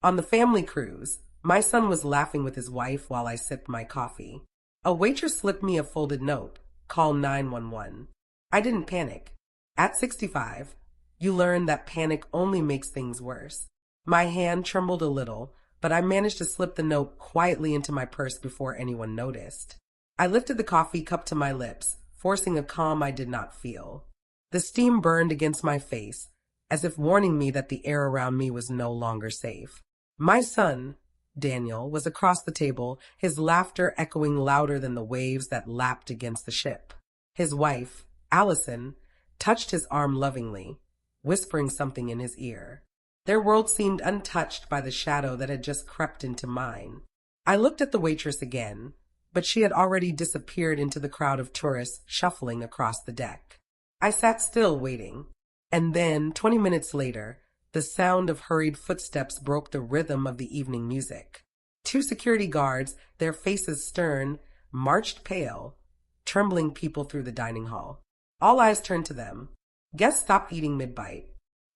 On the family cruise, my son was laughing with his wife while I sipped my coffee. A waitress slipped me a folded note. Call 911. I didn't panic. At 65, you learn that panic only makes things worse. My hand trembled a little, but I managed to slip the note quietly into my purse before anyone noticed. I lifted the coffee cup to my lips, forcing a calm I did not feel. The steam burned against my face, as if warning me that the air around me was no longer safe. My son, Daniel, was across the table, his laughter echoing louder than the waves that lapped against the ship. His wife, Allison, touched his arm lovingly, whispering something in his ear. Their world seemed untouched by the shadow that had just crept into mine. I looked at the waitress again, but she had already disappeared into the crowd of tourists shuffling across the deck. I sat still, waiting. And then, 20 minutes later, the sound of hurried footsteps broke the rhythm of the evening music. 2 security guards, their faces stern, marched pale, trembling people through the dining hall. All eyes turned to them. Guests stopped eating mid-bite.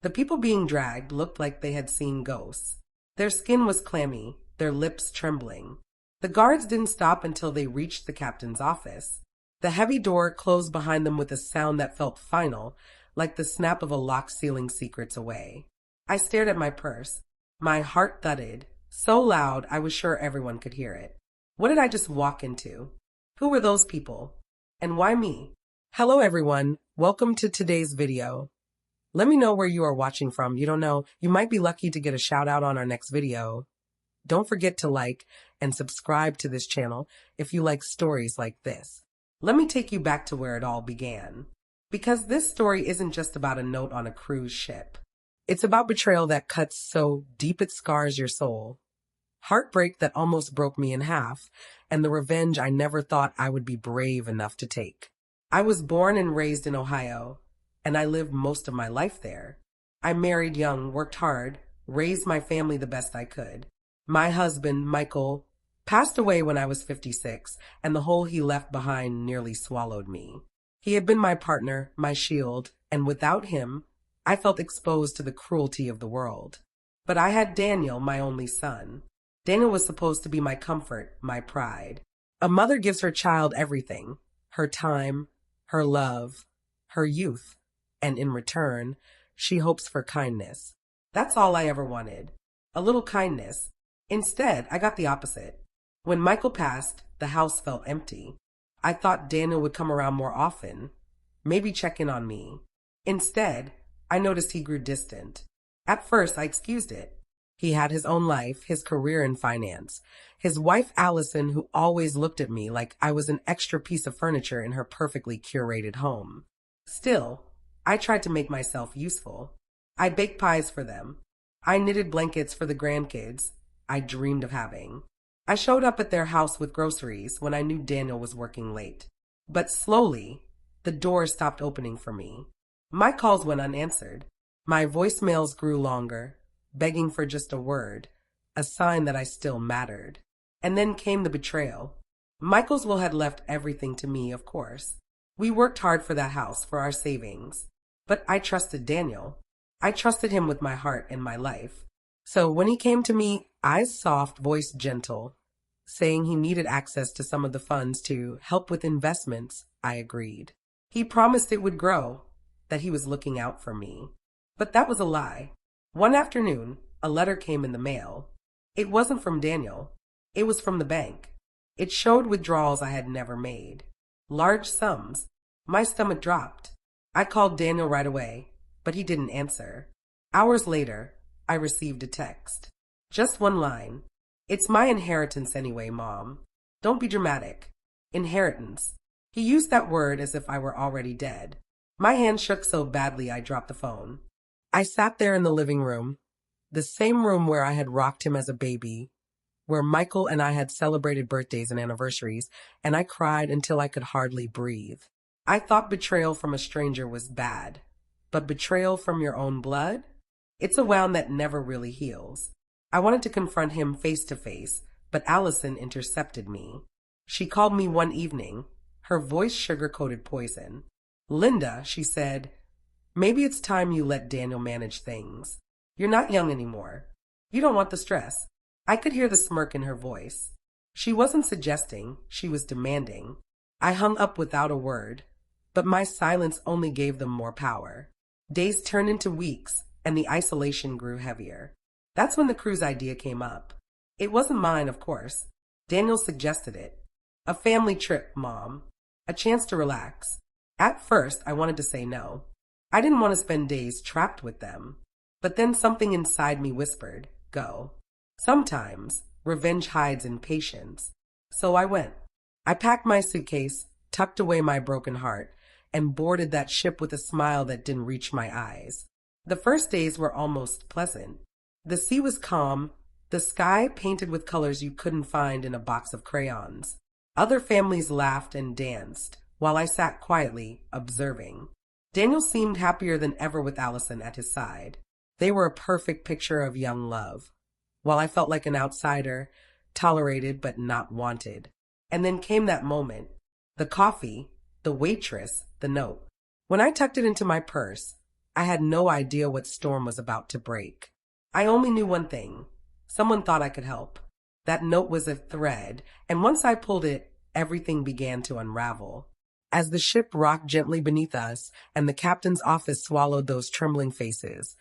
The people being dragged looked like they had seen ghosts. Their skin was clammy, their lips trembling. The guards didn't stop until they reached the captain's office. The heavy door closed behind them with a sound that felt final, like the snap of a lock sealing secrets away. I stared at my purse. My heart thudded, so loud I was sure everyone could hear it. What did I just walk into? Who were those people? And why me? Hello everyone, welcome to today's video. Let me know where you are watching from. You don't know, you might be lucky to get a shout out on our next video. Don't forget to like and subscribe to this channel if you like stories like this. Let me take you back to where it all began. Because this story isn't just about a note on a cruise ship. It's about betrayal that cuts so deep it scars your soul. Heartbreak that almost broke me in half, and the revenge I never thought I would be brave enough to take. I was born and raised in Ohio, and I lived most of my life there. I married young, worked hard, raised my family the best I could. My husband, Michael, passed away when I was 56, and the hole he left behind nearly swallowed me. He had been my partner, my shield, and without him, I felt exposed to the cruelty of the world. But I had Daniel, my only son. Daniel was supposed to be my comfort, my pride. A mother gives her child everything, her time, her love, her youth, and in return, she hopes for kindness. That's all I ever wanted, a little kindness. Instead, I got the opposite. When Michael passed, the house felt empty. I thought Daniel would come around more often, maybe check in on me. Instead, I noticed he grew distant. At first, I excused it. He had his own life, his career in finance. His wife, Allison, who always looked at me like I was an extra piece of furniture in her perfectly curated home. Still, I tried to make myself useful. I baked pies for them. I knitted blankets for the grandkids I dreamed of having. I showed up at their house with groceries when I knew Daniel was working late. But slowly, the doors stopped opening for me. My calls went unanswered. My voicemails grew longer, begging for just a word, a sign that I still mattered. And then came the betrayal. Michael's will had left everything to me, of course. We worked hard for that house, for our savings. But I trusted Daniel. I trusted him with my heart and my life. So when he came to me, eyes soft, voice gentle, saying he needed access to some of the funds to help with investments, I agreed. He promised it would grow, that he was looking out for me. But that was a lie. One afternoon, a letter came in the mail. It wasn't from Daniel. It was from the bank. It showed withdrawals I had never made. Large sums. My stomach dropped. I called Daniel right away, but he didn't answer. Hours later, I received a text. Just one line. It's my inheritance anyway, Mom. Don't be dramatic. Inheritance. He used that word as if I were already dead. My hand shook so badly I dropped the phone. I sat there in the living room, the same room where I had rocked him as a baby, where Michael and I had celebrated birthdays and anniversaries, and I cried until I could hardly breathe. I thought betrayal from a stranger was bad, but betrayal from your own blood? It's a wound that never really heals. I wanted to confront him face to face, but Allison intercepted me. She called me one evening, her voice sugar-coated poison. Linda, she said, maybe it's time you let Daniel manage things. You're not young anymore. You don't want the stress. I could hear the smirk in her voice. She wasn't suggesting, she was demanding. I hung up without a word, but my silence only gave them more power. Days turned into weeks, and the isolation grew heavier. That's when the cruise idea came up. It wasn't mine, of course. Daniel suggested it. A family trip, Mom. A chance to relax. At first, I wanted to say no. I didn't want to spend days trapped with them. But then something inside me whispered, go. Sometimes, revenge hides in patience. So I went. I packed my suitcase, tucked away my broken heart, and boarded that ship with a smile that didn't reach my eyes. The first days were almost pleasant. The sea was calm, the sky painted with colors you couldn't find in a box of crayons. Other families laughed and danced, while I sat quietly, observing. Daniel seemed happier than ever with Allison at his side. They were a perfect picture of young love, while I felt like an outsider, tolerated but not wanted. And then came that moment. The coffee, the waitress, the note. When I tucked it into my purse, I had no idea what storm was about to break. I only knew one thing. Someone thought I could help. That note was a thread, and once I pulled it, everything began to unravel. As the ship rocked gently beneath us and the captain's office swallowed those trembling faces,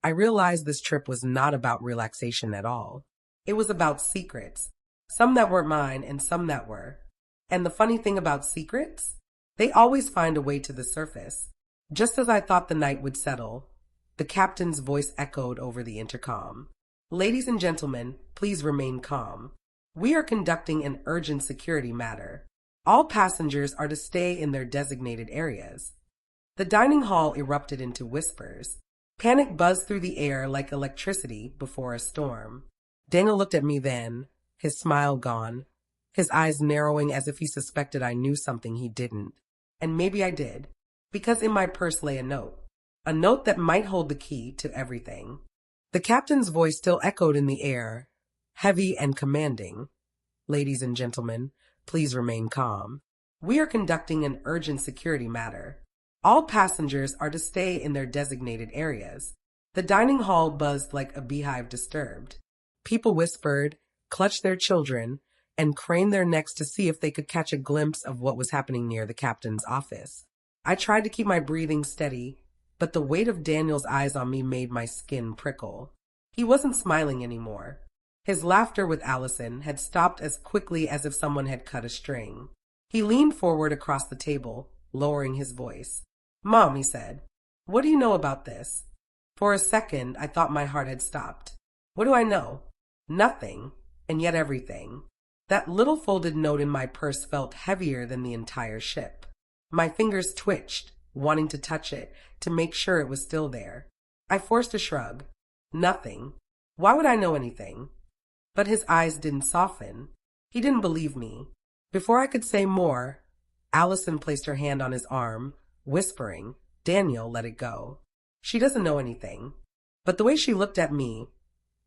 I realized this trip was not about relaxation at all. It was about secrets, some that weren't mine and some that were. And the funny thing about secrets? They always find a way to the surface. Just as I thought the night would settle, the captain's voice echoed over the intercom. Ladies and gentlemen, please remain calm. We are conducting an urgent security matter. All passengers are to stay in their designated areas. The dining hall erupted into whispers. Panic buzzed through the air like electricity before a storm. Daniel looked at me then, his smile gone, his eyes narrowing as if he suspected I knew something he didn't. And maybe I did, because in my purse lay a note that might hold the key to everything. The captain's voice still echoed in the air, heavy and commanding. Ladies and gentlemen, please remain calm. We are conducting an urgent security matter. All passengers are to stay in their designated areas. The dining hall buzzed like a beehive disturbed. People whispered, clutched their children, and craned their necks to see if they could catch a glimpse of what was happening near the captain's office. I tried to keep my breathing steady, but the weight of Daniel's eyes on me made my skin prickle. He wasn't smiling anymore. His laughter with Allison had stopped as quickly as if someone had cut a string. He leaned forward across the table, lowering his voice. Mom, he said, what do you know about this? For a second, I thought my heart had stopped. What do I know? Nothing, and yet everything. That little folded note in my purse felt heavier than the entire ship. My fingers twitched, wanting to touch it, to make sure it was still there. I forced a shrug. Nothing. Why would I know anything? But his eyes didn't soften. He didn't believe me. Before I could say more, Allison placed her hand on his arm, whispering, Daniel, let it go. She doesn't know anything. But the way she looked at me,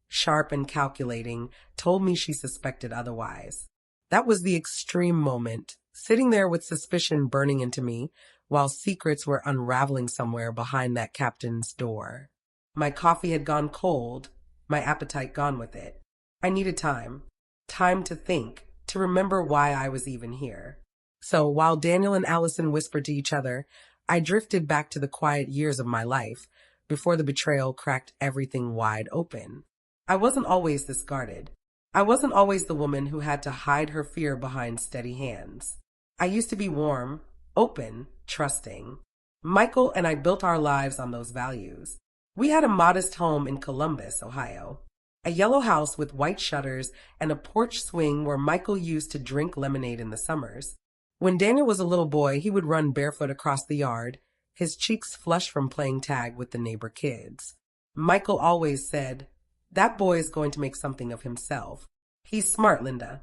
sharp and calculating, told me she suspected otherwise. That was the extreme moment, sitting there with suspicion burning into me, while secrets were unraveling somewhere behind that captain's door. My coffee had gone cold, my appetite gone with it. I needed time. Time to think, to remember why I was even here. So while Daniel and Allison whispered to each other, I drifted back to the quiet years of my life before the betrayal cracked everything wide open. I wasn't always this guarded. I wasn't always the woman who had to hide her fear behind steady hands. I used to be warm, open, trusting. Michael and I built our lives on those values. We had a modest home in Columbus, Ohio. A yellow house with white shutters and a porch swing where Michael used to drink lemonade in the summers. When Daniel was a little boy, he would run barefoot across the yard, his cheeks flushed from playing tag with the neighbor kids. Michael always said, that boy is going to make something of himself. He's smart, Linda.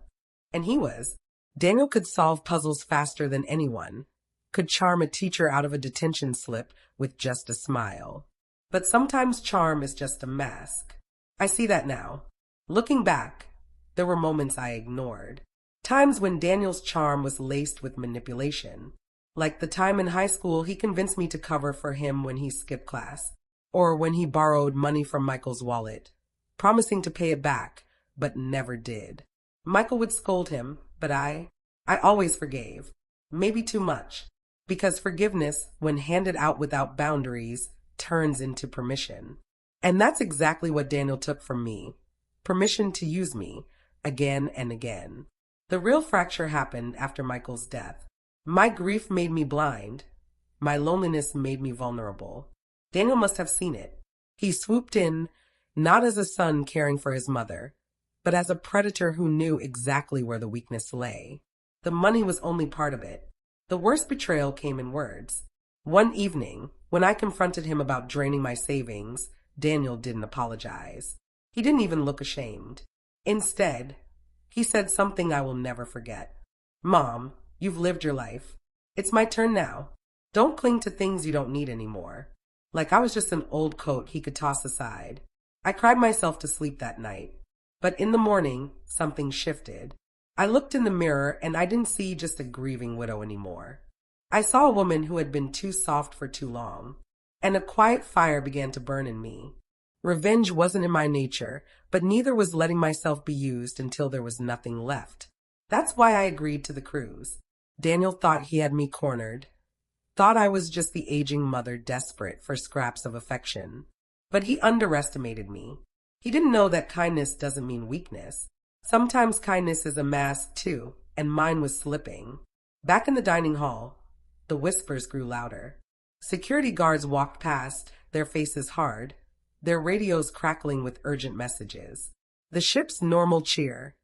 And he was. Daniel could solve puzzles faster than anyone, could charm a teacher out of a detention slip with just a smile. But sometimes charm is just a mask. I see that now. Looking back, there were moments I ignored. Times when Daniel's charm was laced with manipulation. Like the time in high school he convinced me to cover for him when he skipped class. Or when he borrowed money from Michael's wallet, promising to pay it back, but never did. Michael would scold him, but I always forgave. Maybe too much. Because forgiveness, when handed out without boundaries, turns into permission. And that's exactly what Daniel took from me. Permission to use me, again and again. The real fracture happened after Michael's death. My grief made me blind. My loneliness made me vulnerable. Daniel must have seen it. He swooped in, not as a son caring for his mother, but as a predator who knew exactly where the weakness lay. The money was only part of it. The worst betrayal came in words. One evening, when I confronted him about draining my savings, Daniel didn't apologize. He didn't even look ashamed. Instead, he said something I will never forget. "Mom, you've lived your life. It's my turn now. Don't cling to things you don't need anymore." Like I was just an old coat he could toss aside. I cried myself to sleep that night. But in the morning, something shifted. I looked in the mirror and I didn't see just a grieving widow anymore. I saw a woman who had been too soft for too long, and a quiet fire began to burn in me. Revenge wasn't in my nature, but neither was letting myself be used until there was nothing left. That's why I agreed to the cruise. Daniel thought he had me cornered, thought I was just the aging mother desperate for scraps of affection. But he underestimated me. He didn't know that kindness doesn't mean weakness. Sometimes kindness is a mask too, and mine was slipping. Back in the dining hall, the whispers grew louder. Security guards walked past, their faces hard, their radios crackling with urgent messages. The ship's normal cheer,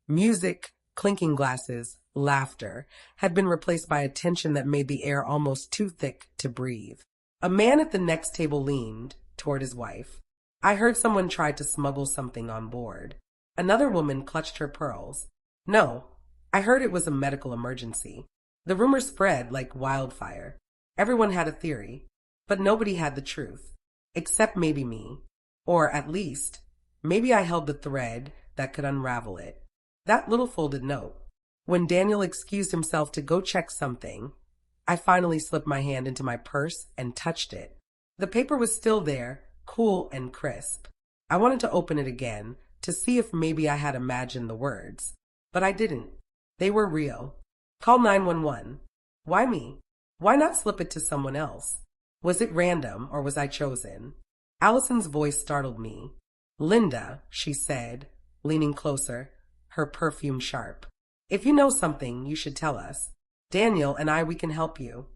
music, clinking glasses, laughter, had been replaced by a tension that made the air almost too thick to breathe. A man at the next table leaned toward his wife. I heard someone try to smuggle something on board. Another woman clutched her pearls. No, I heard it was a medical emergency. The rumor spread like wildfire. Everyone had a theory, but nobody had the truth. Except maybe me. Or at least, maybe I held the thread that could unravel it. That little folded note. When Daniel excused himself to go check something, I finally slipped my hand into my purse and touched it. The paper was still there, cool and crisp. I wanted to open it again, to see if maybe I had imagined the words. But I didn't. They were real. Call 911. Why me? Why not slip it to someone else? Was it random, or was I chosen? Allison's voice startled me. "Linda," she said, leaning closer, her perfume sharp. "If you know something, you should tell us. Daniel and we can help you."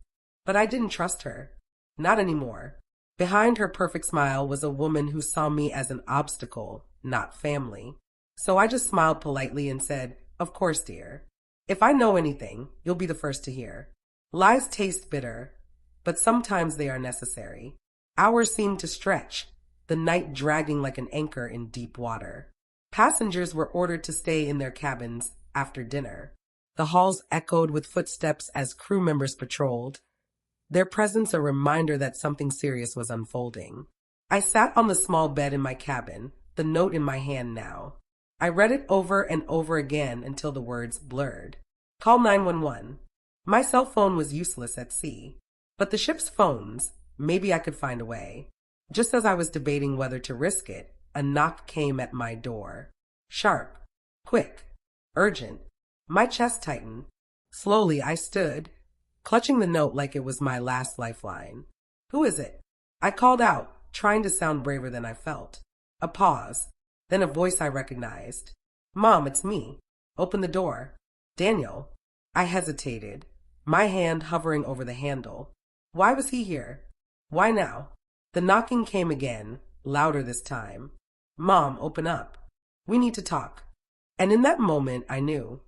But I didn't trust her. Not anymore. Behind her perfect smile was a woman who saw me as an obstacle, not family. So I just smiled politely and said, "Of course, dear. If I know anything, you'll be the first to hear." Lies taste bitter, but sometimes they are necessary. Hours seemed to stretch, the night dragging like an anchor in deep water. Passengers were ordered to stay in their cabins after dinner. The halls echoed with footsteps as crew members patrolled, their presence a reminder that something serious was unfolding. I sat on the small bed in my cabin, the note in my hand now. I read it over and over again until the words blurred. Call 911. My cell phone was useless at sea, but the ship's phones, maybe I could find a way. Just as I was debating whether to risk it, a knock came at my door. Sharp, quick, urgent. My chest tightened. Slowly I stood, clutching the note like it was my last lifeline. "Who is it?" I called out, trying to sound braver than I felt. A pause, then a voice I recognized. "Mom, it's me. Open the door." "Daniel." I hesitated, my hand hovering over the handle. Why was he here? Why now? The knocking came again, louder this time. "Mom, open up. We need to talk." And in that moment, I knew.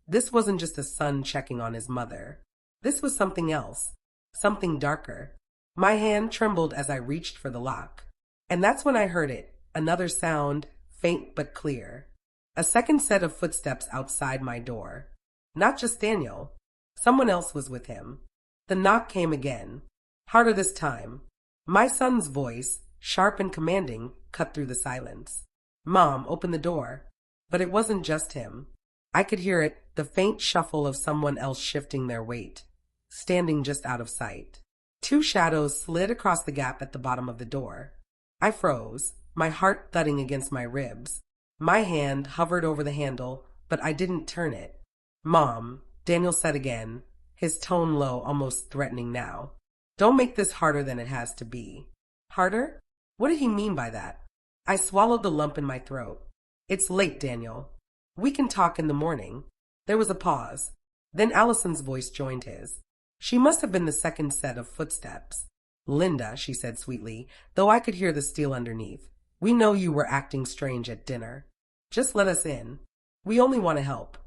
This wasn't just a son checking on his mother. This was something else, something darker. My hand trembled as I reached for the lock. And that's when I heard it, another sound, faint but clear. A second set of footsteps outside my door. Not just Daniel. Someone else was with him. The knock came again, harder this time. My son's voice, sharp and commanding, cut through the silence. "Mom, open the door." But it wasn't just him. I could hear it, the faint shuffle of someone else shifting their weight, standing just out of sight. Two shadows slid across the gap at the bottom of the door. I froze, my heart thudding against my ribs. My hand hovered over the handle, but I didn't turn it. "Mom," Daniel said again, his tone low, almost threatening now. "Don't make this harder than it has to be." Harder? What did he mean by that? I swallowed the lump in my throat. "It's late, Daniel. We can talk in the morning." There was a pause. Then Allison's voice joined his. She must have been the second set of footsteps. "Linda," she said sweetly, though I could hear the steel underneath, "we know you were acting strange at dinner. Just let us in. We only want to help."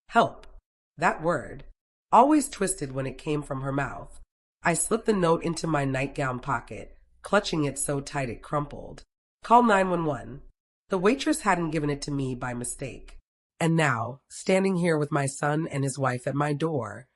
Help. That word. Always twisted when it came from her mouth. I slipped the note into my nightgown pocket, clutching it so tight it crumpled. "Call 911. The waitress hadn't given it to me by mistake. And now, standing here with my son and his wife at my door,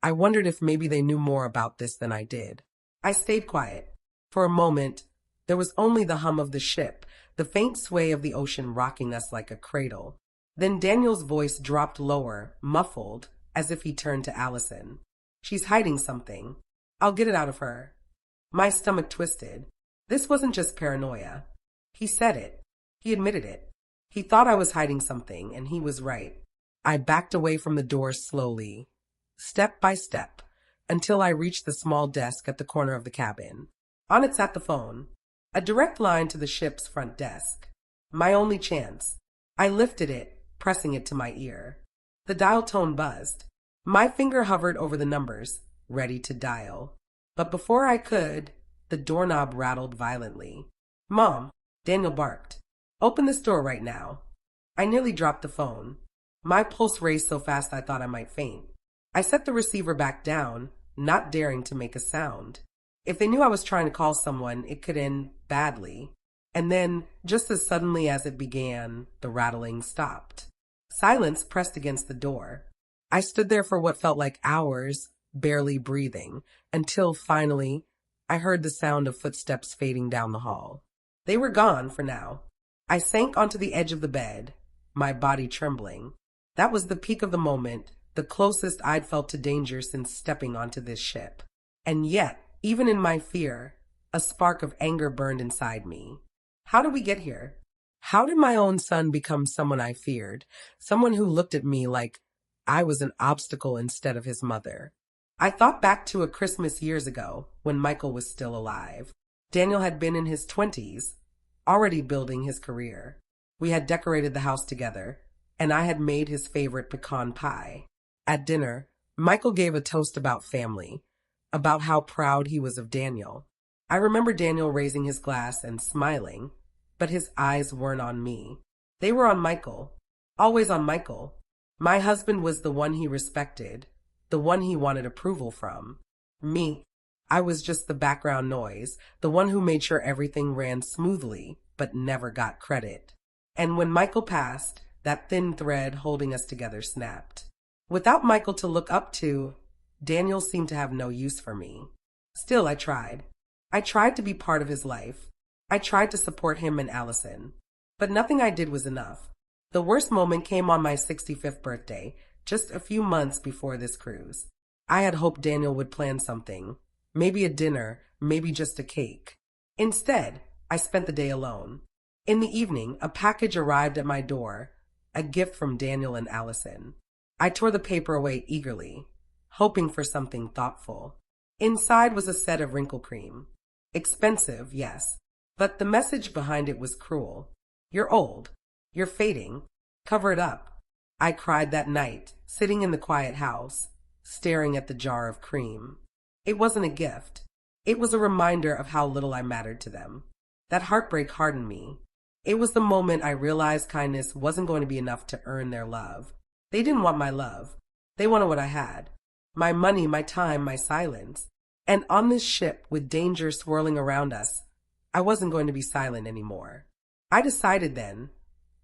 I wondered if maybe they knew more about this than I did. I stayed quiet. For a moment, there was only the hum of the ship, the faint sway of the ocean rocking us like a cradle. Then Daniel's voice dropped lower, muffled, as if he turned to Allison. "She's hiding something. I'll get it out of her." My stomach twisted. This wasn't just paranoia. He said it. He admitted it. He thought I was hiding something, and he was right. I backed away from the door slowly, step by step, until I reached the small desk at the corner of the cabin. On it sat the phone, a direct line to the ship's front desk. My only chance. I lifted it, pressing it to my ear. The dial tone buzzed. My finger hovered over the numbers, ready to dial. But before I could, the doorknob rattled violently. "Mom," Daniel barked. "Open this door right now." I nearly dropped the phone. My pulse raced so fast I thought I might faint. I set the receiver back down, not daring to make a sound. If they knew I was trying to call someone, it could end badly. And then, just as suddenly as it began, the rattling stopped. Silence pressed against the door. I stood there for what felt like hours, barely breathing, until finally I heard the sound of footsteps fading down the hall. They were gone for now. I sank onto the edge of the bed, my body trembling. That was the peak of the moment, the closest I'd felt to danger since stepping onto this ship. And yet, even in my fear, a spark of anger burned inside me. How did we get here? How did my own son become someone I feared, someone who looked at me like I was an obstacle instead of his mother? I thought back to a Christmas years ago when Michael was still alive. Daniel had been in his 20s, already building his career. We had decorated the house together, and I had made his favorite pecan pie. At dinner, Michael gave a toast about family, about how proud he was of Daniel. I remember Daniel raising his glass and smiling, but his eyes weren't on me. They were on Michael, always on Michael. My husband was the one he respected, the one he wanted approval from. Me, I was just the background noise, the one who made sure everything ran smoothly, but never got credit. And when Michael passed, that thin thread holding us together snapped. Without Michael to look up to, Daniel seemed to have no use for me. Still, I tried. I tried to be part of his life. I tried to support him and Allison. But nothing I did was enough. The worst moment came on my 65th birthday, just a few months before this cruise. I had hoped Daniel would plan something, maybe a dinner, maybe just a cake. Instead, I spent the day alone. In the evening, a package arrived at my door, a gift from Daniel and Allison. I tore the paper away eagerly, hoping for something thoughtful. Inside was a set of wrinkle cream. Expensive, yes, but the message behind it was cruel. "You're old. You're fading. Cover it up." I cried that night, sitting in the quiet house, staring at the jar of cream. It wasn't a gift. It was a reminder of how little I mattered to them. That heartbreak hardened me. It was the moment I realized kindness wasn't going to be enough to earn their love. They didn't want my love. They wanted what I had. My money, my time, my silence. And on this ship, with danger swirling around us, I wasn't going to be silent anymore. I decided then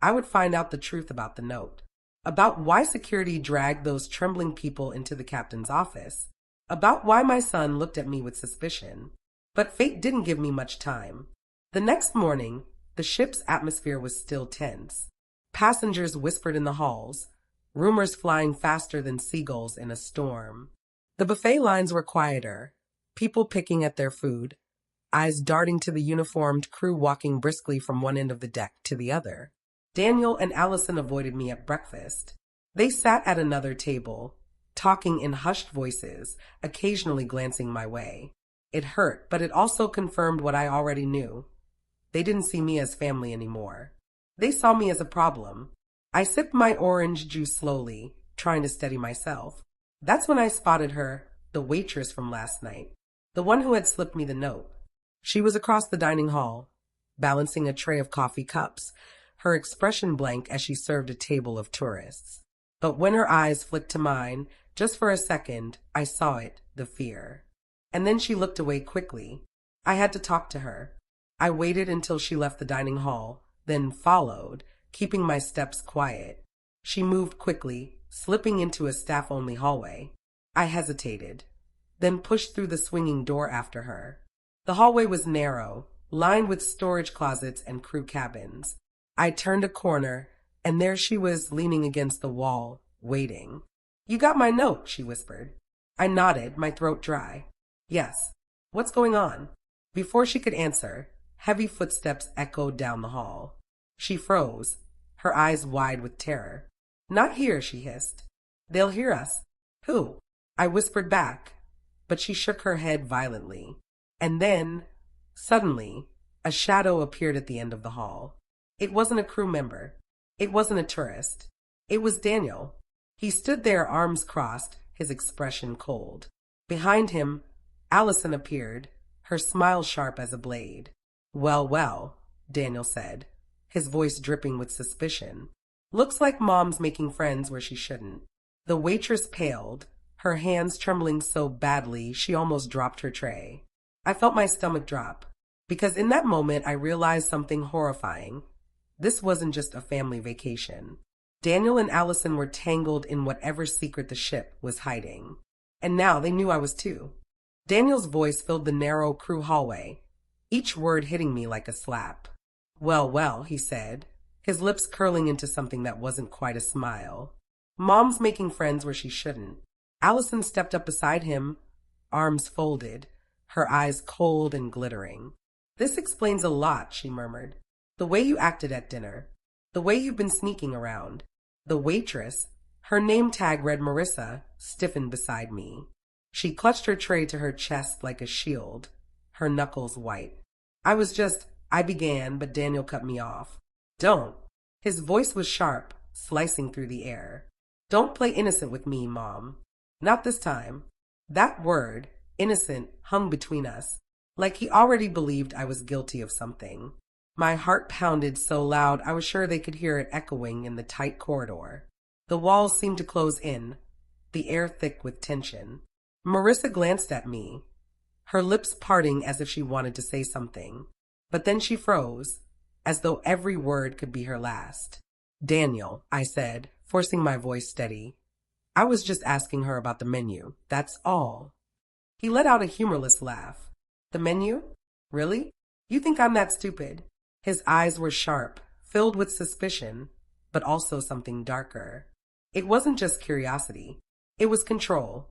I would find out the truth about the note, about why security dragged those trembling people into the captain's office, about why my son looked at me with suspicion. But fate didn't give me much time. The next morning, the ship's atmosphere was still tense. Passengers whispered in the halls, rumors flying faster than seagulls in a storm. The buffet lines were quieter, people picking at their food, eyes darting to the uniformed crew walking briskly from one end of the deck to the other. Daniel and Allison avoided me at breakfast. They sat at another table, talking in hushed voices, occasionally glancing my way. It hurt, but it also confirmed what I already knew. They didn't see me as family anymore. They saw me as a problem. I sipped my orange juice slowly, trying to steady myself. That's when I spotted her, the waitress from last night, the one who had slipped me the note. She was across the dining hall, balancing a tray of coffee cups, her expression blank as she served a table of tourists. But when her eyes flicked to mine, just for a second, I saw it, the fear. And then she looked away quickly. I had to talk to her. I waited until she left the dining hall, then followed, keeping my steps quiet. She moved quickly, slipping into a staff-only hallway. I hesitated, then pushed through the swinging door after her. The hallway was narrow, lined with storage closets and crew cabins. I turned a corner, and there she was leaning against the wall, waiting. "You got my note," she whispered. I nodded, my throat dry. "Yes. What's going on?" Before she could answer, heavy footsteps echoed down the hall. She froze, her eyes wide with terror. "Not here," she hissed. "They'll hear us." "Who?" I whispered back, but she shook her head violently. And then, suddenly, a shadow appeared at the end of the hall. It wasn't a crew member. It wasn't a tourist. It was Daniel. He stood there, arms crossed, his expression cold. Behind him, Allison appeared, her smile sharp as a blade. "Well, well," Daniel said, his voice dripping with suspicion. "Looks like Mom's making friends where she shouldn't." The waitress paled, her hands trembling so badly she almost dropped her tray. I felt my stomach drop, because in that moment I realized something horrifying. This wasn't just a family vacation. Daniel and Allison were tangled in whatever secret the ship was hiding. And now they knew I was too. Daniel's voice filled the narrow crew hallway, each word hitting me like a slap. "Well, well," he said, his lips curling into something that wasn't quite a smile. "Mom's making friends where she shouldn't." Allison stepped up beside him, arms folded, her eyes cold and glittering. "This explains a lot," she murmured. "The way you acted at dinner, the way you've been sneaking around." The waitress, her name tag read Marissa, stiffened beside me. She clutched her tray to her chest like a shield, her knuckles white. I began, but Daniel cut me off. "Don't." His voice was sharp, slicing through the air. "Don't play innocent with me, Mom. Not this time." That word, innocent, hung between us, like he already believed I was guilty of something. My heart pounded so loud I was sure they could hear it echoing in the tight corridor. The walls seemed to close in, the air thick with tension. Marissa glanced at me, her lips parting as if she wanted to say something. But then she froze, as though every word could be her last. "Daniel," I said, forcing my voice steady. "I was just asking her about the menu, that's all." He let out a humorless laugh. "The menu? Really? You think I'm that stupid?" His eyes were sharp, filled with suspicion, but also something darker. It wasn't just curiosity. It was control.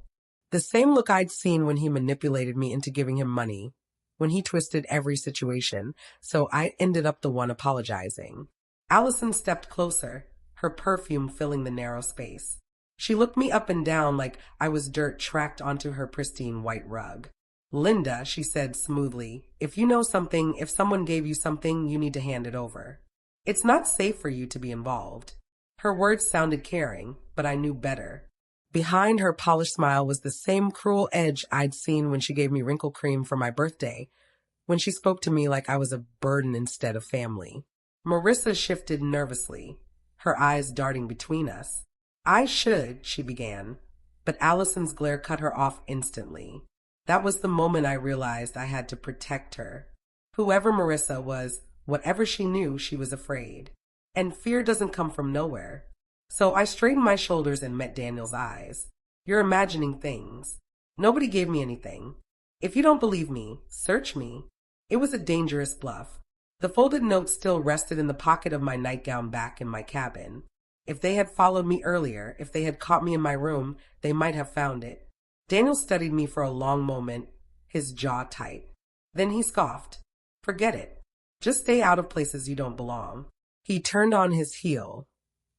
The same look I'd seen when he manipulated me into giving him money, when he twisted every situation, so I ended up the one apologizing. Allison stepped closer, her perfume filling the narrow space. She looked me up and down like I was dirt tracked onto her pristine white rug. "Linda," she said smoothly, "if you know something, if someone gave you something, you need to hand it over. It's not safe for you to be involved." Her words sounded caring, but I knew better. Behind her polished smile was the same cruel edge I'd seen when she gave me wrinkle cream for my birthday, when she spoke to me like I was a burden instead of family. Marissa shifted nervously, her eyes darting between us. She began, but Allison's glare cut her off instantly. That was the moment I realized I had to protect her. Whoever Marissa was, whatever she knew, she was afraid. And fear doesn't come from nowhere. So I straightened my shoulders and met Daniel's eyes. "You're imagining things. Nobody gave me anything. If you don't believe me, search me." It was a dangerous bluff. The folded note still rested in the pocket of my nightgown back in my cabin. If they had followed me earlier, if they had caught me in my room, they might have found it. Daniel studied me for a long moment, his jaw tight. Then he scoffed. Forget it. Just stay out of places you don't belong. He turned on his heel,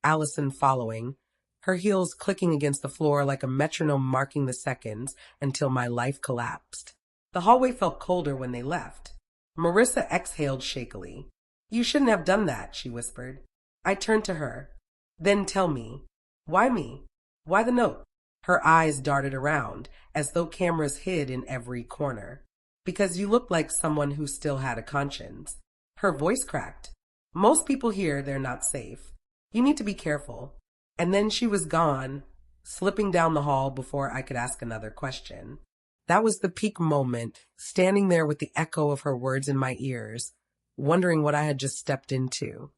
Allison following, her heels clicking against the floor like a metronome marking the seconds until my life collapsed. The hallway felt colder when they left. Marissa exhaled shakily. You shouldn't have done that, she whispered. I turned to her. Then tell me. Why me? Why the note? Her eyes darted around, as though cameras hid in every corner. Because you looked like someone who still had a conscience. Her voice cracked. Most people here, they're not safe. You need to be careful. And then she was gone, slipping down the hall before I could ask another question. That was the peak moment, standing there with the echo of her words in my ears, wondering what I had just stepped into.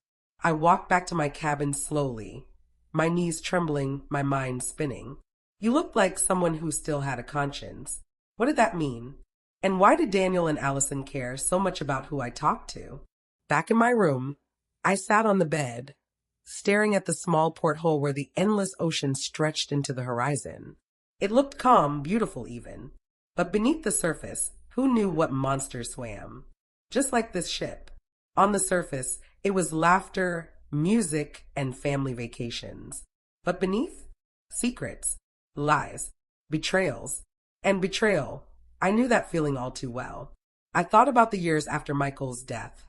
I walked back to my cabin slowly, my knees trembling, my mind spinning. You looked like someone who still had a conscience. What did that mean? And why did Daniel and Allison care so much about who I talked to? Back in my room, I sat on the bed, staring at the small porthole where the endless ocean stretched into the horizon. It looked calm, beautiful even. But beneath the surface, who knew what monsters swam? Just like this ship. On the surface, it was laughter, music, and family vacations. But beneath? Secrets, lies, betrayals. And betrayal, I knew that feeling all too well. I thought about the years after Michael's death,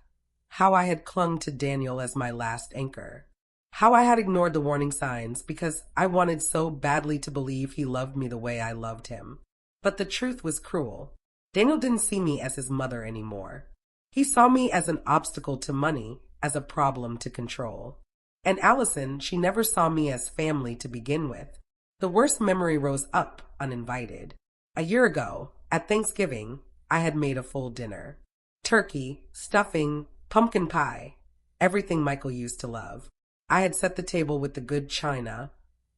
how I had clung to Daniel as my last anchor, how I had ignored the warning signs because I wanted so badly to believe he loved me the way I loved him. But the truth was cruel. Daniel didn't see me as his mother anymore. He saw me as an obstacle to money, as a problem to control. And Allison, she never saw me as family to begin with. The worst memory rose up uninvited. A year ago, at Thanksgiving, I had made a full dinner. Turkey, stuffing, pumpkin pie, everything Michael used to love. I had set the table with the good china,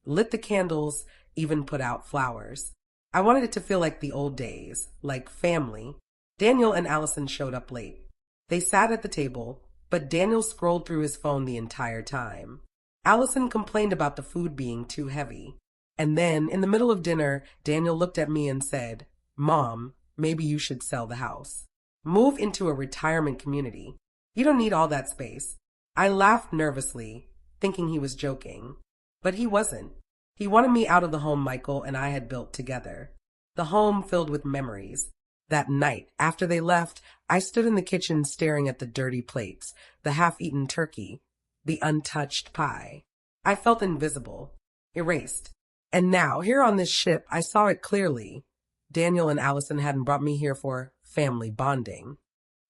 lit the candles, even put out flowers. I wanted it to feel like the old days, like family. Daniel and Allison showed up late. They sat at the table, but Daniel scrolled through his phone the entire time. Allison complained about the food being too heavy. And then, in the middle of dinner, Daniel looked at me and said, Mom, maybe you should sell the house. Move into a retirement community. You don't need all that space. I laughed nervously, thinking he was joking. But he wasn't. He wanted me out of the home Michael and I had built together. The home filled with memories. That night, after they left, I stood in the kitchen staring at the dirty plates, the half-eaten turkey, the untouched pie. I felt invisible, erased. And now, here on this ship, I saw it clearly. Daniel and Allison hadn't brought me here for family bonding.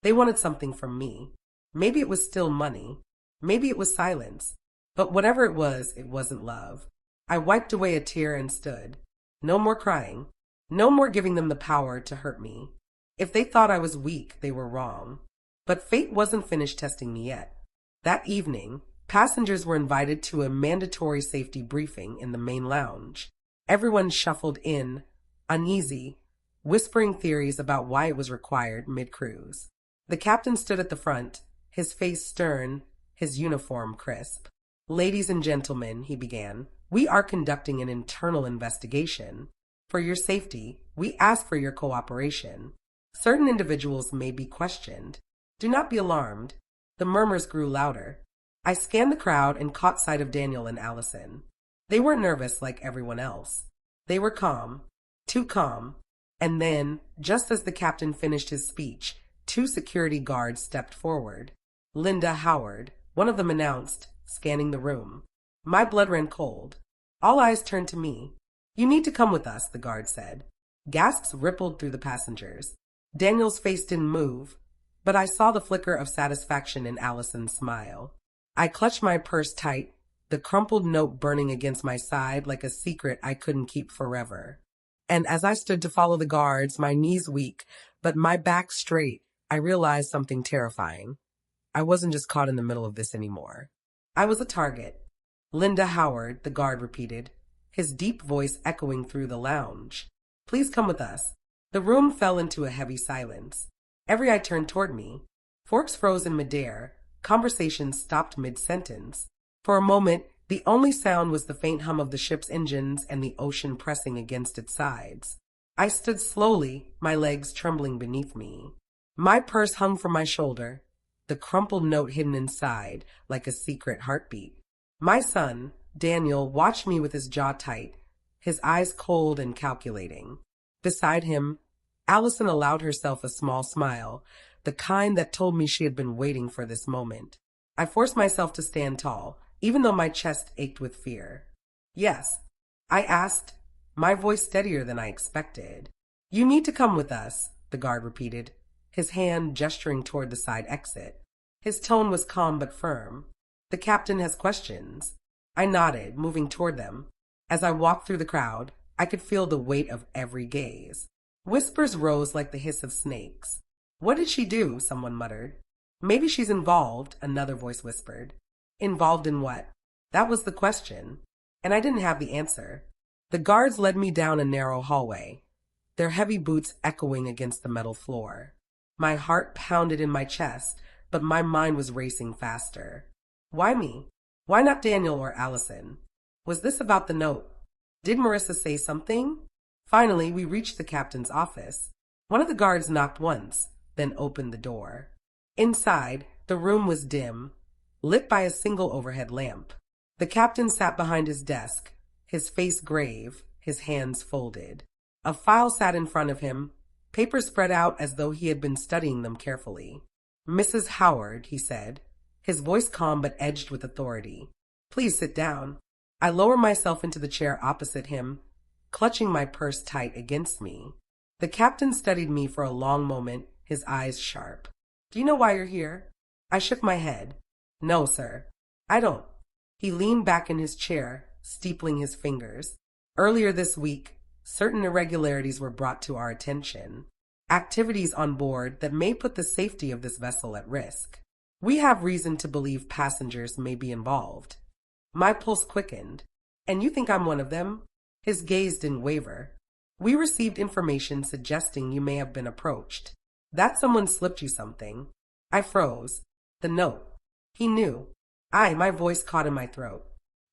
They wanted something from me. Maybe it was still money. Maybe it was silence. But whatever it wasn't love. I wiped away a tear and stood. No more crying. No more giving them the power to hurt me. If they thought I was weak, they were wrong. But fate wasn't finished testing me yet. That evening, passengers were invited to a mandatory safety briefing in the main lounge. Everyone shuffled in, uneasy, whispering theories about why it was required mid-cruise. The captain stood at the front, his face stern, his uniform crisp. Ladies and gentlemen, he began, we are conducting an internal investigation. For your safety, we ask for your cooperation. Certain individuals may be questioned. Do not be alarmed. The murmurs grew louder. I scanned the crowd and caught sight of Daniel and Allison. They weren't nervous like everyone else. They were calm, too calm. And then, just as the captain finished his speech, 2 security guards stepped forward. Linda Howard, one of them announced, scanning the room. My blood ran cold. All eyes turned to me. You need to come with us, the guard said. Gasps rippled through the passengers. Daniel's face didn't move, but I saw the flicker of satisfaction in Allison's smile. I clutched my purse tight, the crumpled note burning against my side like a secret I couldn't keep forever. And as I stood to follow the guards, my knees weak, but my back straight, I realized something terrifying. I wasn't just caught in the middle of this anymore. I was a target. Linda Howard, the guard repeated, his deep voice echoing through the lounge. Please come with us. The room fell into a heavy silence. Every eye turned toward me. Forks froze in midair. Conversation stopped mid-sentence. For a moment, the only sound was the faint hum of the ship's engines and the ocean pressing against its sides. I stood slowly, my legs trembling beneath me. My purse hung from my shoulder, the crumpled note hidden inside like a secret heartbeat. My son, Daniel, watched me with his jaw tight, his eyes cold and calculating. Beside him, Allison allowed herself a small smile, the kind that told me she had been waiting for this moment. I forced myself to stand tall, even though my chest ached with fear. Yes, I asked, my voice steadier than I expected. You need to come with us, the guard repeated, his hand gesturing toward the side exit. His tone was calm but firm. The captain has questions. I nodded, moving toward them. As I walked through the crowd, I could feel the weight of every gaze. Whispers rose like the hiss of snakes. What did she do? Someone muttered. Maybe she's involved, another voice whispered. Involved in what? That was the question, and I didn't have the answer. The guards led me down a narrow hallway, their heavy boots echoing against the metal floor. My heart pounded in my chest, but my mind was racing faster. Why me? Why not Daniel or Allison? Was this about the note? Did Marissa say something? Finally, we reached the captain's office. One of the guards knocked once, then opened the door. Inside, the room was dim, lit by a single overhead lamp. The captain sat behind his desk, his face grave, his hands folded. A file sat in front of him, papers spread out as though he had been studying them carefully. Mrs. Howard, he said, his voice calm but edged with authority. Please sit down. I lowered myself into the chair opposite him, clutching my purse tight against me. The captain studied me for a long moment, his eyes sharp. Do you know why you're here? I shook my head. No, sir. I don't. He leaned back in his chair, steepling his fingers. Earlier this week, certain irregularities were brought to our attention. Activities on board that may put the safety of this vessel at risk. We have reason to believe passengers may be involved. My pulse quickened. And you think I'm one of them? His gaze didn't waver. We received information suggesting you may have been approached. That someone slipped you something. I froze. The note. He knew. My voice caught in my throat.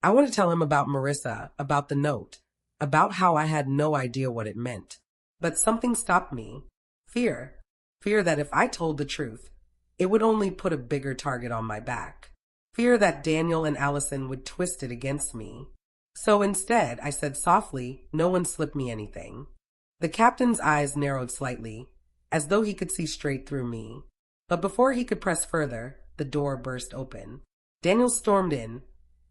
I want to tell him about Marissa, about the note, about how I had no idea what it meant. But something stopped me. Fear. Fear that if I told the truth, it would only put a bigger target on my back. Fear that Daniel and Allison would twist it against me. So instead, I said softly, no one slipped me anything. The captain's eyes narrowed slightly, as though he could see straight through me. But before he could press further, the door burst open. Daniel stormed in,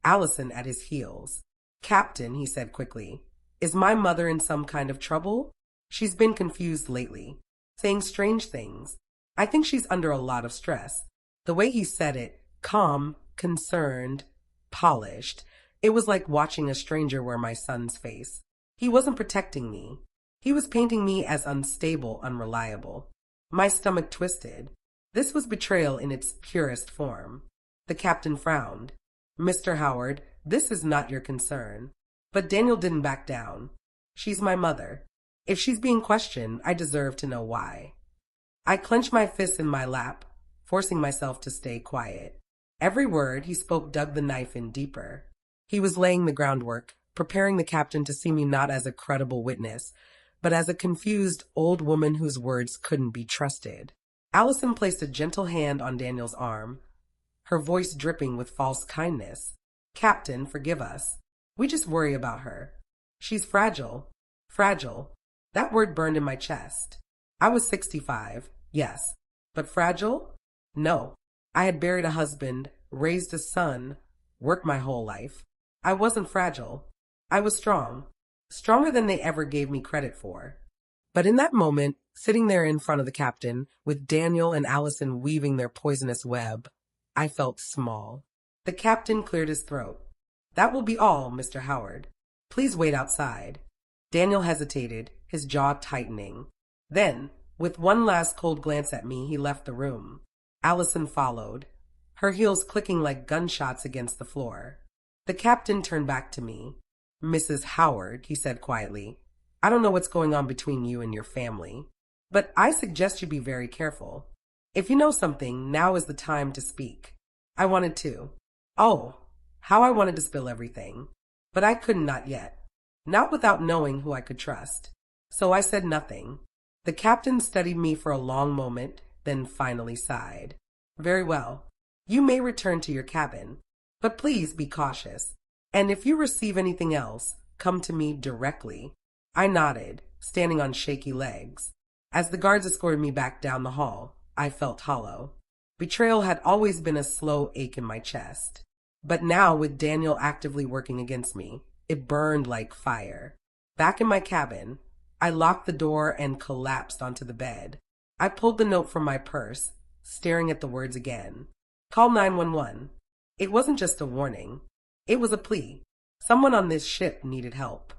Allison at his heels. Captain, he said quickly, is my mother in some kind of trouble? She's been confused lately, saying strange things. I think she's under a lot of stress. The way he said it, calm, concerned, polished, it was like watching a stranger wear my son's face. He wasn't protecting me. He was painting me as unstable, unreliable. My stomach twisted. This was betrayal in its purest form. The captain frowned. Mr. Howard, this is not your concern. But Daniel didn't back down. She's my mother. If she's being questioned, I deserve to know why. I clenched my fists in my lap, forcing myself to stay quiet. Every word he spoke dug the knife in deeper. He was laying the groundwork, preparing the captain to see me not as a credible witness, but as a confused old woman whose words couldn't be trusted. Allison placed a gentle hand on Daniel's arm, her voice dripping with false kindness. Captain, forgive us. We just worry about her. She's fragile. Fragile. That word burned in my chest. I was 65, yes. But fragile? No. I had buried a husband, raised a son, worked my whole life. I wasn't fragile. I was strong. Stronger than they ever gave me credit for. But in that moment, sitting there in front of the captain, with Daniel and Allison weaving their poisonous web, I felt small. The captain cleared his throat. That will be all, Mr. Howard. Please wait outside. Daniel hesitated, his jaw tightening. Then, with one last cold glance at me, he left the room. Allison followed, her heels clicking like gunshots against the floor. The captain turned back to me. Mrs. Howard, he said quietly, I don't know what's going on between you and your family, but I suggest you be very careful. If you know something, now is the time to speak. I wanted to. Oh, how I wanted to spill everything. But I couldn't, not yet. Not without knowing who I could trust. So I said nothing. The captain studied me for a long moment, then finally sighed. Very well. You may return to your cabin, but please be cautious. And if you receive anything else, come to me directly. I nodded, standing on shaky legs. As the guards escorted me back down the hall, I felt hollow. Betrayal had always been a slow ache in my chest. But now, with Daniel actively working against me, it burned like fire. Back in my cabin, I locked the door and collapsed onto the bed. I pulled the note from my purse, staring at the words again. Call 911. It wasn't just a warning. It was a plea. Someone on this ship needed help.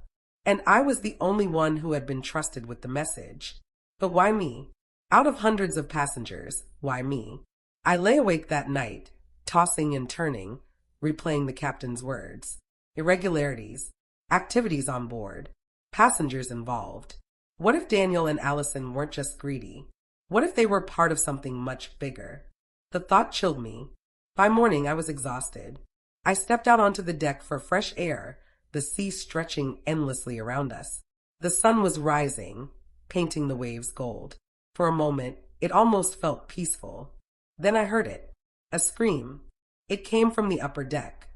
And I was the only one who had been trusted with the message. But why me? Out of hundreds of passengers, why me? I lay awake that night, tossing and turning, replaying the captain's words. Irregularities, activities on board, passengers involved. What if Daniel and Allison weren't just greedy? What if they were part of something much bigger? The thought chilled me. By morning, I was exhausted. I stepped out onto the deck for fresh air, the sea stretching endlessly around us. The sun was rising, painting the waves gold. For a moment, it almost felt peaceful. Then I heard it. A scream. It came from the upper deck.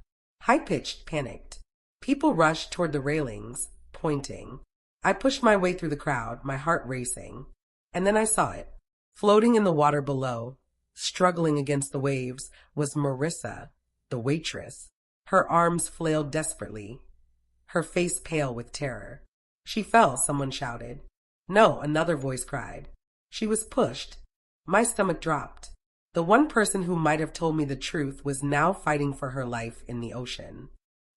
High-pitched, panicked. People rushed toward the railings, pointing. I pushed my way through the crowd, my heart racing. And then I saw it. Floating in the water below, struggling against the waves, was Marissa, the waitress. Her arms flailed desperately, her face pale with terror. She fell, someone shouted. No, another voice cried. She was pushed. My stomach dropped. The one person who might have told me the truth was now fighting for her life in the ocean.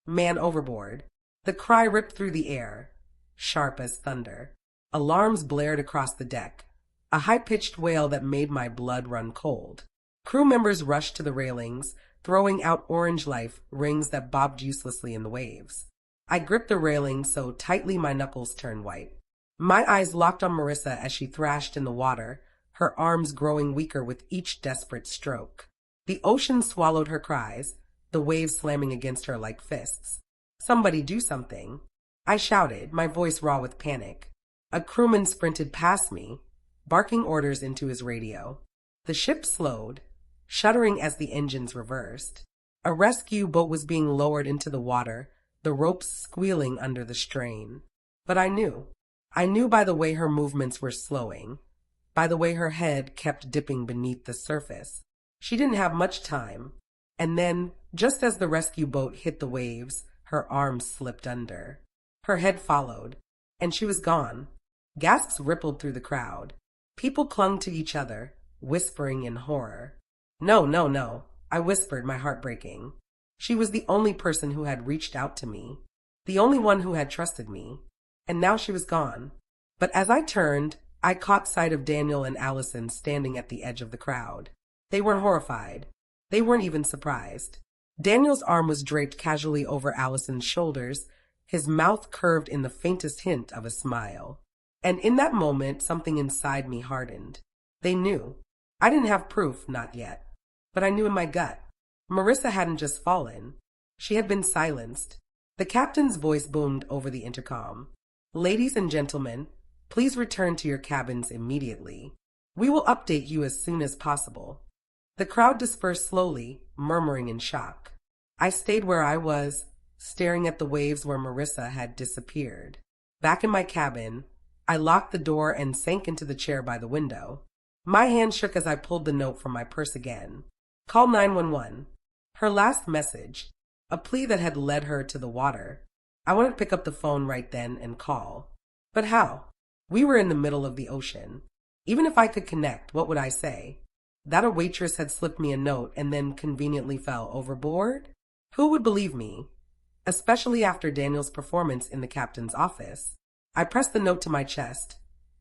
Man overboard. The cry ripped through the air, sharp as thunder. Alarms blared across the deck, a high-pitched wail that made my blood run cold. Crew members rushed to the railings, throwing out orange life rings that bobbed uselessly in the waves. I gripped the railing so tightly my knuckles turned white. My eyes locked on Marissa as she thrashed in the water, her arms growing weaker with each desperate stroke. The ocean swallowed her cries, the waves slamming against her like fists. Somebody do something. I shouted, my voice raw with panic. A crewman sprinted past me, barking orders into his radio. The ship slowed, shuddering as the engines reversed. A rescue boat was being lowered into the water, the ropes squealing under the strain. But I knew. I knew by the way her movements were slowing, by the way her head kept dipping beneath the surface. She didn't have much time. And then, just as the rescue boat hit the waves, her arms slipped under. Her head followed, and she was gone. Gasps rippled through the crowd. People clung to each other, whispering in horror. No, no, no, I whispered, my heart breaking. She was the only person who had reached out to me, the only one who had trusted me, and now she was gone. But as I turned, I caught sight of Daniel and Allison standing at the edge of the crowd. They weren't horrified. They weren't even surprised. Daniel's arm was draped casually over Allison's shoulders, his mouth curved in the faintest hint of a smile. And in that moment, something inside me hardened. They knew. I didn't have proof, not yet. But I knew in my gut. Marissa hadn't just fallen. She had been silenced. The captain's voice boomed over the intercom. Ladies and gentlemen, please return to your cabins immediately. We will update you as soon as possible. The crowd dispersed slowly, murmuring in shock. I stayed where I was, staring at the waves where Marissa had disappeared. Back in my cabin, I locked the door and sank into the chair by the window. My hand shook as I pulled the note from my purse again. Call 911. Her last message, a plea that had led her to the water. I wanted to pick up the phone right then and call. But how? We were in the middle of the ocean. Even if I could connect, what would I say? That a waitress had slipped me a note and then conveniently fell overboard? Who would believe me? Especially after Daniel's performance in the captain's office. I pressed the note to my chest,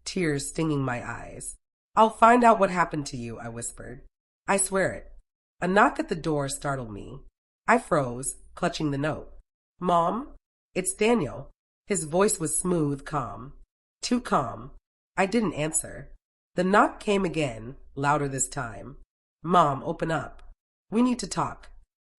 tears stinging my eyes. I'll find out what happened to you, I whispered. I swear it. A knock at the door startled me. I froze, clutching the note. Mom? It's Daniel. His voice was smooth, calm. Too calm. I didn't answer. The knock came again, louder this time. Mom, open up. We need to talk.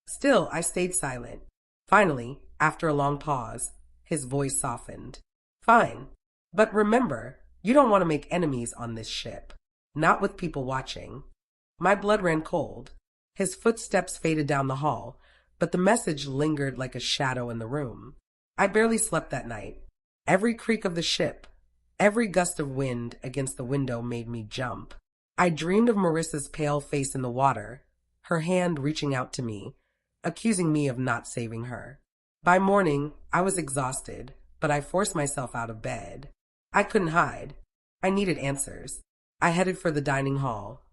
Still, I stayed silent. Finally, after a long pause, his voice softened. Fine. But remember, you don't want to make enemies on this ship. not with people watching. My blood ran cold. His footsteps faded down the hall, but the message lingered like a shadow in the room. I barely slept that night. Every creak of the ship, every gust of wind against the window made me jump. I dreamed of Marissa's pale face in the water, her hand reaching out to me, accusing me of not saving her. By morning, I was exhausted, but I forced myself out of bed. I couldn't hide. I needed answers. I headed for the dining hall,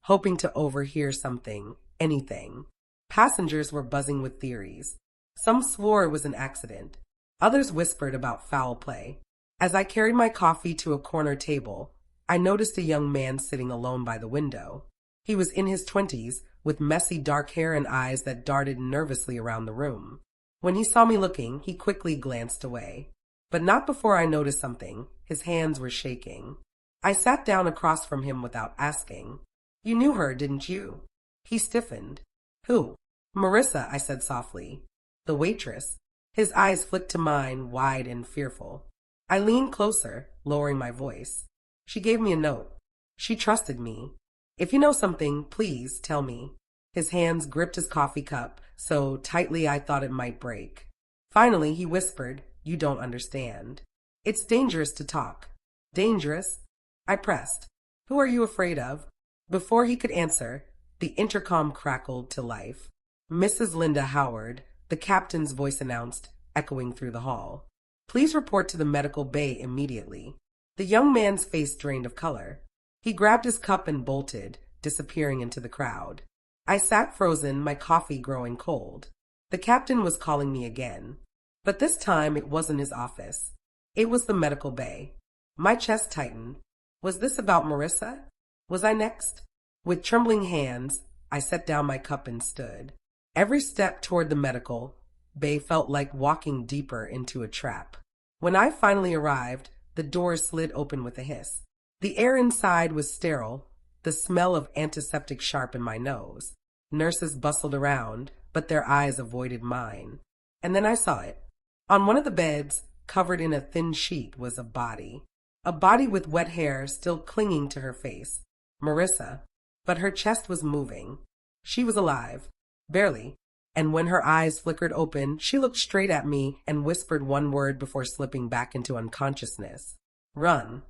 hoping to overhear something, anything. Passengers were buzzing with theories. Some swore it was an accident. Others whispered about foul play. As I carried my coffee to a corner table, I noticed a young man sitting alone by the window. He was in his 20s, with messy dark hair and eyes that darted nervously around the room. When he saw me looking, he quickly glanced away. But not before I noticed something. His hands were shaking. I sat down across from him without asking. "You knew her, didn't you?" He stiffened. "Who?" "Marissa," I said softly. "The waitress." His eyes flicked to mine, wide and fearful. I leaned closer, lowering my voice. "She gave me a note. She trusted me. If you know something, please tell me." His hands gripped his coffee cup so tightly I thought it might break. Finally, he whispered, "You don't understand. It's dangerous to talk." "Dangerous?" I pressed. "Who are you afraid of?" Before he could answer, the intercom crackled to life. "Mrs. Linda Howard," the captain's voice announced, echoing through the hall. "Please report to the medical bay immediately." The young man's face drained of color. He grabbed his cup and bolted, disappearing into the crowd. I sat frozen, my coffee growing cold. The captain was calling me again. But this time it wasn't his office. It was the medical bay. My chest tightened. Was this about Marissa? Was I next? With trembling hands, I set down my cup and stood. Every step toward the medical bay felt like walking deeper into a trap. When I finally arrived, the doors slid open with a hiss. The air inside was sterile, the smell of antiseptic sharp in my nose. Nurses bustled around, but their eyes avoided mine. And then I saw it. On one of the beds, covered in a thin sheet, was a body. A body with wet hair still clinging to her face. Marissa. But her chest was moving. She was alive. Barely. And when her eyes flickered open, she looked straight at me and whispered one word before slipping back into unconsciousness. "Run."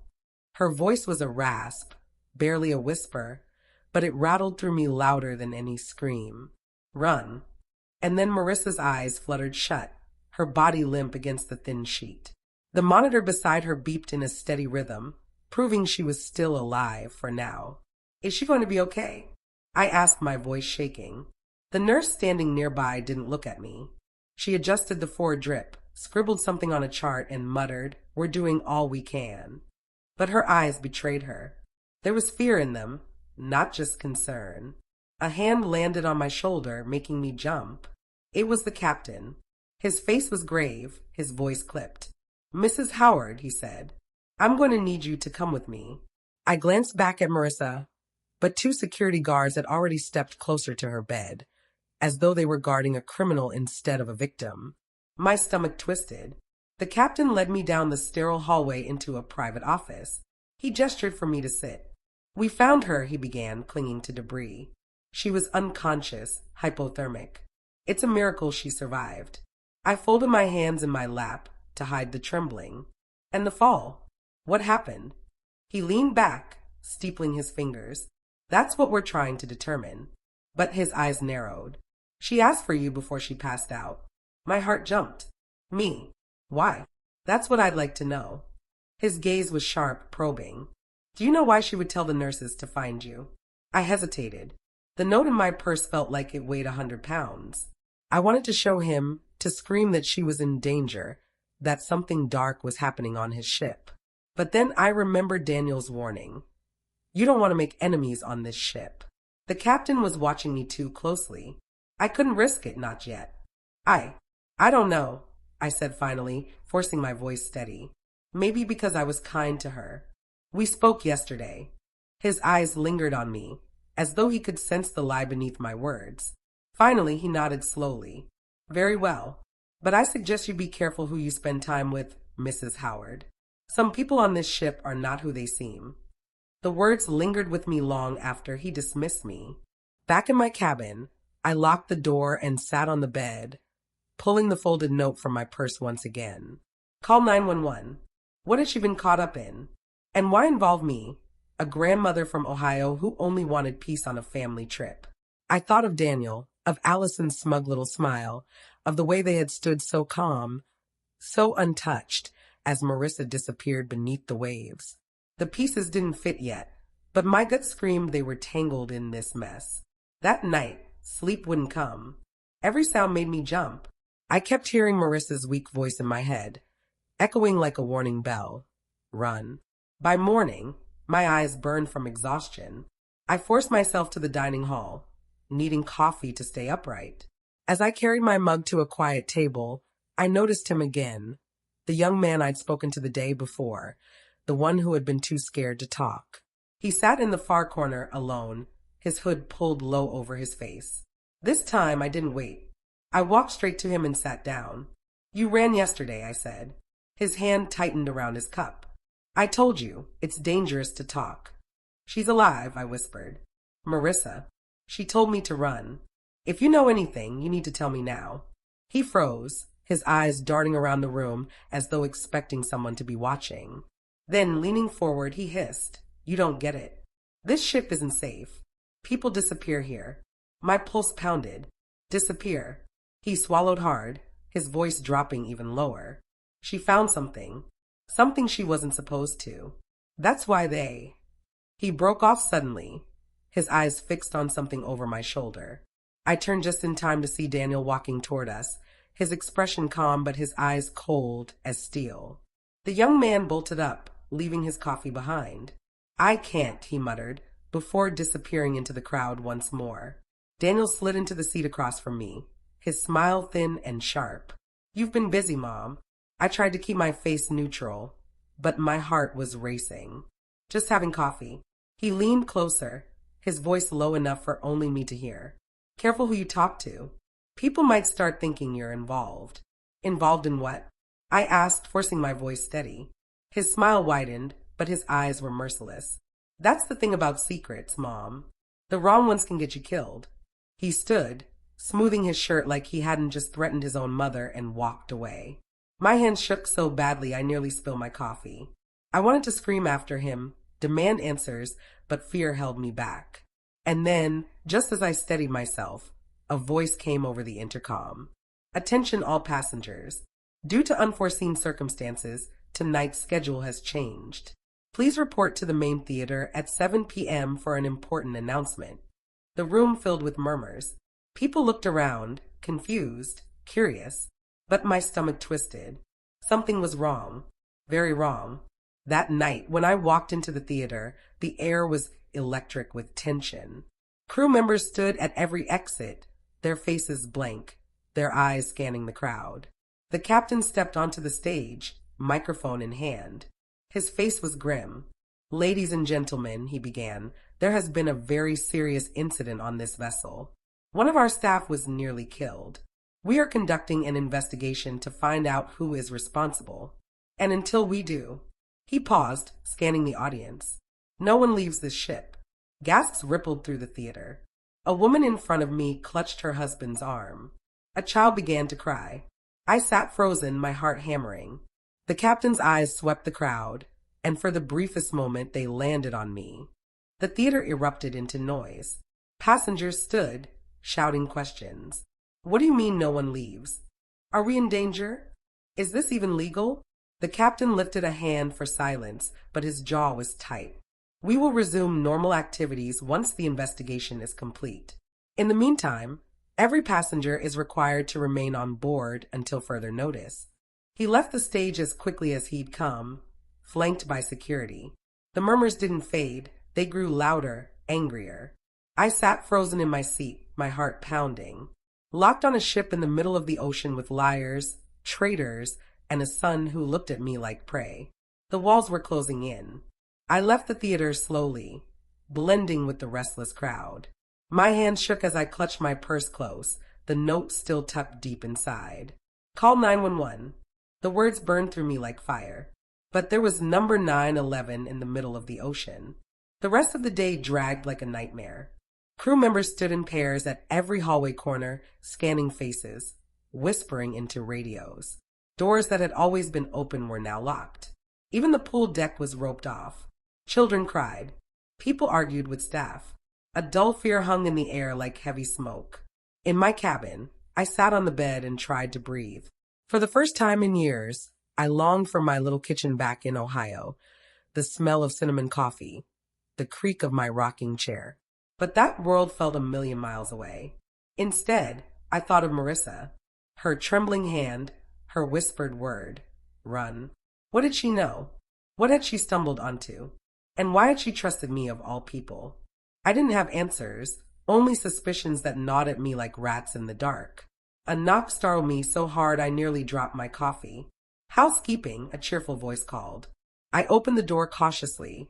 Her voice was a rasp, barely a whisper, but it rattled through me louder than any scream. "Run." And then Marissa's eyes fluttered shut, her body limp against the thin sheet. The monitor beside her beeped in a steady rhythm, proving she was still alive for now. "Is she going to be okay?" I asked, my voice shaking. The nurse standing nearby didn't look at me. She adjusted the forward drip, scribbled something on a chart, and muttered, "We're doing all we can." But her eyes betrayed her. There was fear in them, not just concern. A hand landed on my shoulder, making me jump. It was the captain. His face was grave, his voice clipped. "Mrs. Howard," he said, "I'm going to need you to come with me." I glanced back at Marissa, but two security guards had already stepped closer to her bed, as though they were guarding a criminal instead of a victim. My stomach twisted. The captain led me down the sterile hallway into a private office. He gestured for me to sit. "We found her," he began, clinging to debris. "She was unconscious, hypothermic. It's a miracle she survived." I folded my hands in my lap to hide the trembling. "And the fall? What happened?" He leaned back, steepling his fingers. "That's what we're trying to determine." But his eyes narrowed. "She asked for you before she passed out." My heart jumped. "Me? Why?" "That's what I'd like to know." His gaze was sharp, probing. "Do you know why she would tell the nurses to find you?" I hesitated. The note in my purse felt like it weighed 100 pounds. I wanted to show him, to scream that she was in danger, that something dark was happening on his ship. But then I remembered Daniel's warning. "You don't want to make enemies on this ship." The captain was watching me too closely. I couldn't risk it, not yet. I don't know," I said finally, forcing my voice steady. Maybe because I was kind to her. "We spoke yesterday." His eyes lingered on me, as though he could sense the lie beneath my words. Finally, he nodded slowly. "Very well. But I suggest you be careful who you spend time with, Mrs. Howard. Some people on this ship are not who they seem." The words lingered with me long after he dismissed me. Back in my cabin, I locked the door and sat on the bed, pulling the folded note from my purse once again. Call 911. What had she been caught up in? And why involve me, a grandmother from Ohio who only wanted peace on a family trip? I thought of Daniel, of Allison's smug little smile, of the way they had stood so calm, so untouched, as Marissa disappeared beneath the waves. The pieces didn't fit yet, but my gut screamed they were tangled in this mess. That night, sleep wouldn't come. Every sound made me jump. I kept hearing Marissa's weak voice in my head, echoing like a warning bell. Run. By morning, my eyes burned from exhaustion. I forced myself to the dining hall, needing coffee to stay upright. As I carried my mug to a quiet table, I noticed him again, the young man I'd spoken to the day before, the one who had been too scared to talk. He sat in the far corner, alone, his hood pulled low over his face. This time I didn't wait. I walked straight to him and sat down. You ran yesterday, I said. His hand tightened around his cup. I told you, it's dangerous to talk. She's alive, I whispered. Marissa. She told me to run. If you know anything, you need to tell me now. He froze, his eyes darting around the room as though expecting someone to be watching. Then, leaning forward, he hissed, You don't get it. This ship isn't safe. People disappear here. My pulse pounded. Disappear. He swallowed hard, his voice dropping even lower. She found something. Something she wasn't supposed to. That's why they... He broke off suddenly, his eyes fixed on something over my shoulder. I turned just in time to see Daniel walking toward us, his expression calm but his eyes cold as steel. The young man bolted up, leaving his coffee behind. I can't, he muttered, before disappearing into the crowd once more. Daniel slid into the seat across from me, his smile thin and sharp. You've been busy, Mom. I tried to keep my face neutral, but my heart was racing. Just having coffee. He leaned closer, his voice low enough for only me to hear. Careful who you talk to. People might start thinking you're involved. Involved in what? I asked, forcing my voice steady. His smile widened, but his eyes were merciless. That's the thing about secrets, Mom. The wrong ones can get you killed. He stood, smoothing his shirt like he hadn't just threatened his own mother, and walked away. My hand shook so badly I nearly spilled my coffee. I wanted to scream after him, demand answers, but fear held me back. And then, just as I steadied myself, a voice came over the intercom. Attention all passengers. Due to unforeseen circumstances, tonight's schedule has changed. Please report to the main theater at 7 p.m. for an important announcement. The room filled with murmurs. People looked around, confused, curious, but my stomach twisted. Something was wrong. Very wrong. That night, when I walked into the theater, the air was electric with tension. Crew members stood at every exit, their faces blank, their eyes scanning the crowd. The captain stepped onto the stage, microphone in hand. His face was grim. Ladies and gentlemen, he began, there has been a very serious incident on this vessel. One of our staff was nearly killed. We are conducting an investigation to find out who is responsible. And until we do... He paused, scanning the audience. No one leaves this ship. Gasps rippled through the theater. A woman in front of me clutched her husband's arm. A child began to cry. I sat frozen, my heart hammering. The captain's eyes swept the crowd, and for the briefest moment they landed on me. The theater erupted into noise. Passengers stood, shouting questions. What do you mean no one leaves? Are we in danger? Is this even legal? The captain lifted a hand for silence, but his jaw was tight. We will resume normal activities once the investigation is complete. In the meantime, every passenger is required to remain on board until further notice. He left the stage as quickly as he'd come, flanked by security. The murmurs didn't fade. They grew louder, angrier. I sat frozen in my seat, my heart pounding. Locked on a ship in the middle of the ocean with liars, traitors, and a son who looked at me like prey. The walls were closing in. I left the theater slowly, blending with the restless crowd. My hand shook as I clutched my purse close, the note still tucked deep inside. Call 911. The words burned through me like fire. But there was number 911 in the middle of the ocean. The rest of the day dragged like a nightmare. Crew members stood in pairs at every hallway corner, scanning faces, whispering into radios. Doors that had always been open were now locked. Even the pool deck was roped off. Children cried. People argued with staff. A dull fear hung in the air like heavy smoke. In my cabin, I sat on the bed and tried to breathe. For the first time in years, I longed for my little kitchen back in Ohio, the smell of cinnamon coffee, the creak of my rocking chair. But that world felt a million miles away. Instead, I thought of Marissa, her trembling hand, her whispered word, run. What did she know? What had she stumbled onto? And why had she trusted me of all people? I didn't have answers, only suspicions that gnawed at me like rats in the dark. A knock startled me so hard I nearly dropped my coffee. Housekeeping, a cheerful voice called. I opened the door cautiously,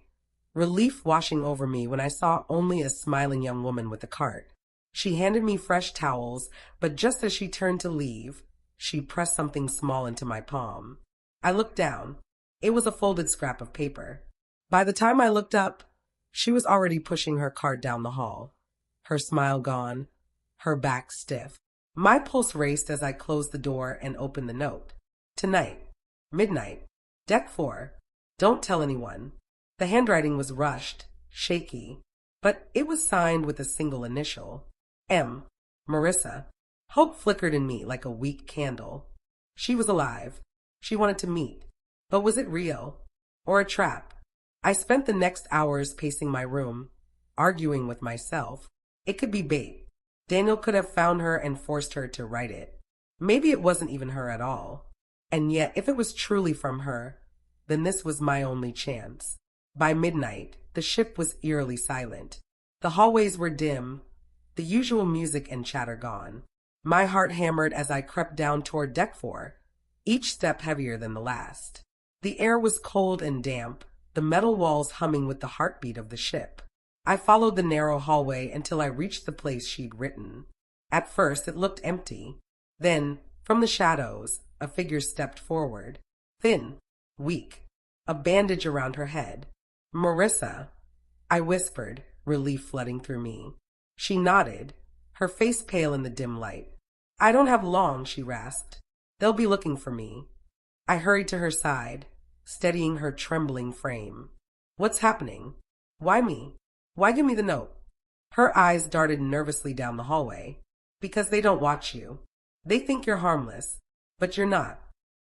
relief washing over me when I saw only a smiling young woman with a cart. She handed me fresh towels, but just as she turned to leave, she pressed something small into my palm. I looked down. It was a folded scrap of paper. By the time I looked up, she was already pushing her cart down the hall, her smile gone, her back stiff. My pulse raced as I closed the door and opened the note. Tonight, midnight, deck 4. Don't tell anyone. The handwriting was rushed, shaky, but it was signed with a single initial. M. Marissa. Hope flickered in me like a weak candle. She was alive. She wanted to meet. But was it real? Or a trap? I spent the next hours pacing my room, arguing with myself. It could be bait. Daniel could have found her and forced her to write it. Maybe it wasn't even her at all. And yet, if it was truly from her, then this was my only chance. By midnight, the ship was eerily silent. The hallways were dim, the usual music and chatter gone. My heart hammered as I crept down toward deck 4, each step heavier than the last. The air was cold and damp, the metal walls humming with the heartbeat of the ship. I followed the narrow hallway until I reached the place she'd written. At first, it looked empty. Then, from the shadows, a figure stepped forward. Thin, weak, a bandage around her head. Marissa, I whispered, relief flooding through me. She nodded, her face pale in the dim light. I don't have long, she rasped. They'll be looking for me. I hurried to her side, steadying her trembling frame. What's happening? Why me? Why give me the note? Her eyes darted nervously down the hallway. Because they don't watch you. They think you're harmless, but you're not.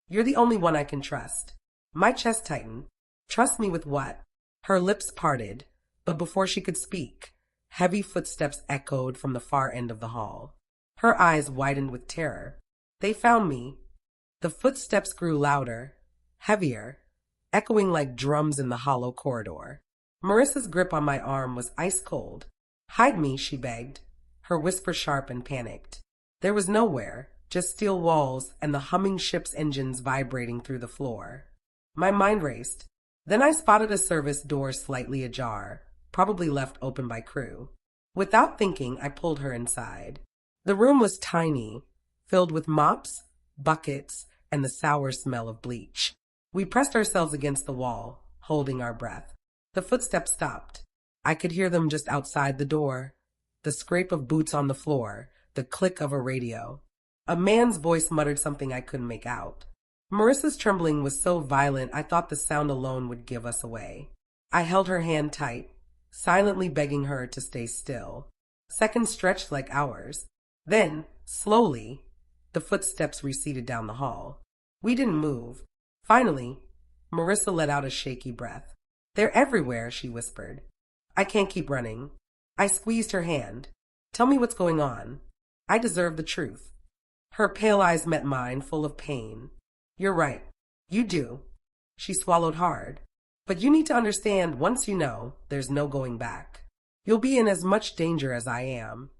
You're the only one I can trust. My chest tightened. Trust me with what? Her lips parted, but before she could speak, heavy footsteps echoed from the far end of the hall. Her eyes widened with terror. They found me. The footsteps grew louder, heavier, echoing like drums in the hollow corridor. Marissa's grip on my arm was ice cold. Hide me, she begged, her whisper sharp and panicked. There was nowhere, just steel walls and the humming ship's engines vibrating through the floor. My mind raced. Then I spotted a service door slightly ajar, probably left open by crew. Without thinking, I pulled her inside. The room was tiny, filled with mops, buckets, and the sour smell of bleach. We pressed ourselves against the wall, holding our breath. The footsteps stopped. I could hear them just outside the door. The scrape of boots on the floor, the click of a radio. A man's voice muttered something I couldn't make out. Marissa's trembling was so violent I thought the sound alone would give us away. I held her hand tight, silently begging her to stay still. Seconds stretched like hours. Then, slowly, the footsteps receded down the hall. We didn't move. Finally, Marissa let out a shaky breath. They're everywhere, she whispered. I can't keep running. I squeezed her hand. Tell me what's going on. I deserve the truth. Her pale eyes met mine, full of pain. You're right. You do. She swallowed hard. But you need to understand, once you know, there's no going back. You'll be in as much danger as I am.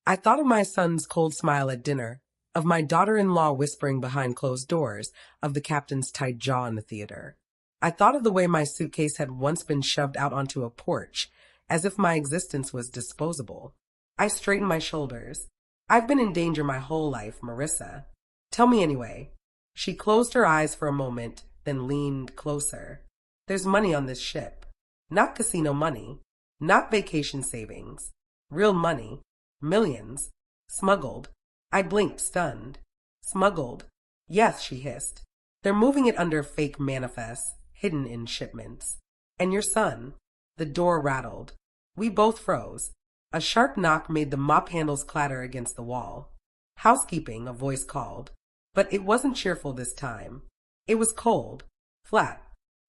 I thought of my son's cold smile at dinner, of my daughter-in-law whispering behind closed doors, of the captain's tight jaw in the theater. I thought of the way my suitcase had once been shoved out onto a porch, as if my existence was disposable. I straightened my shoulders. I've been in danger my whole life, Marissa. Tell me anyway. She closed her eyes for a moment, then leaned closer. There's money on this ship. Not casino money. Not vacation savings. Real money. Millions. Smuggled. I blinked, stunned. Smuggled. Yes, she hissed. They're moving it under fake manifests, hidden in shipments. And your son. The door rattled. We both froze. A sharp knock made the mop handles clatter against the wall. Housekeeping, a voice called. But it wasn't cheerful this time. It was cold. Flat.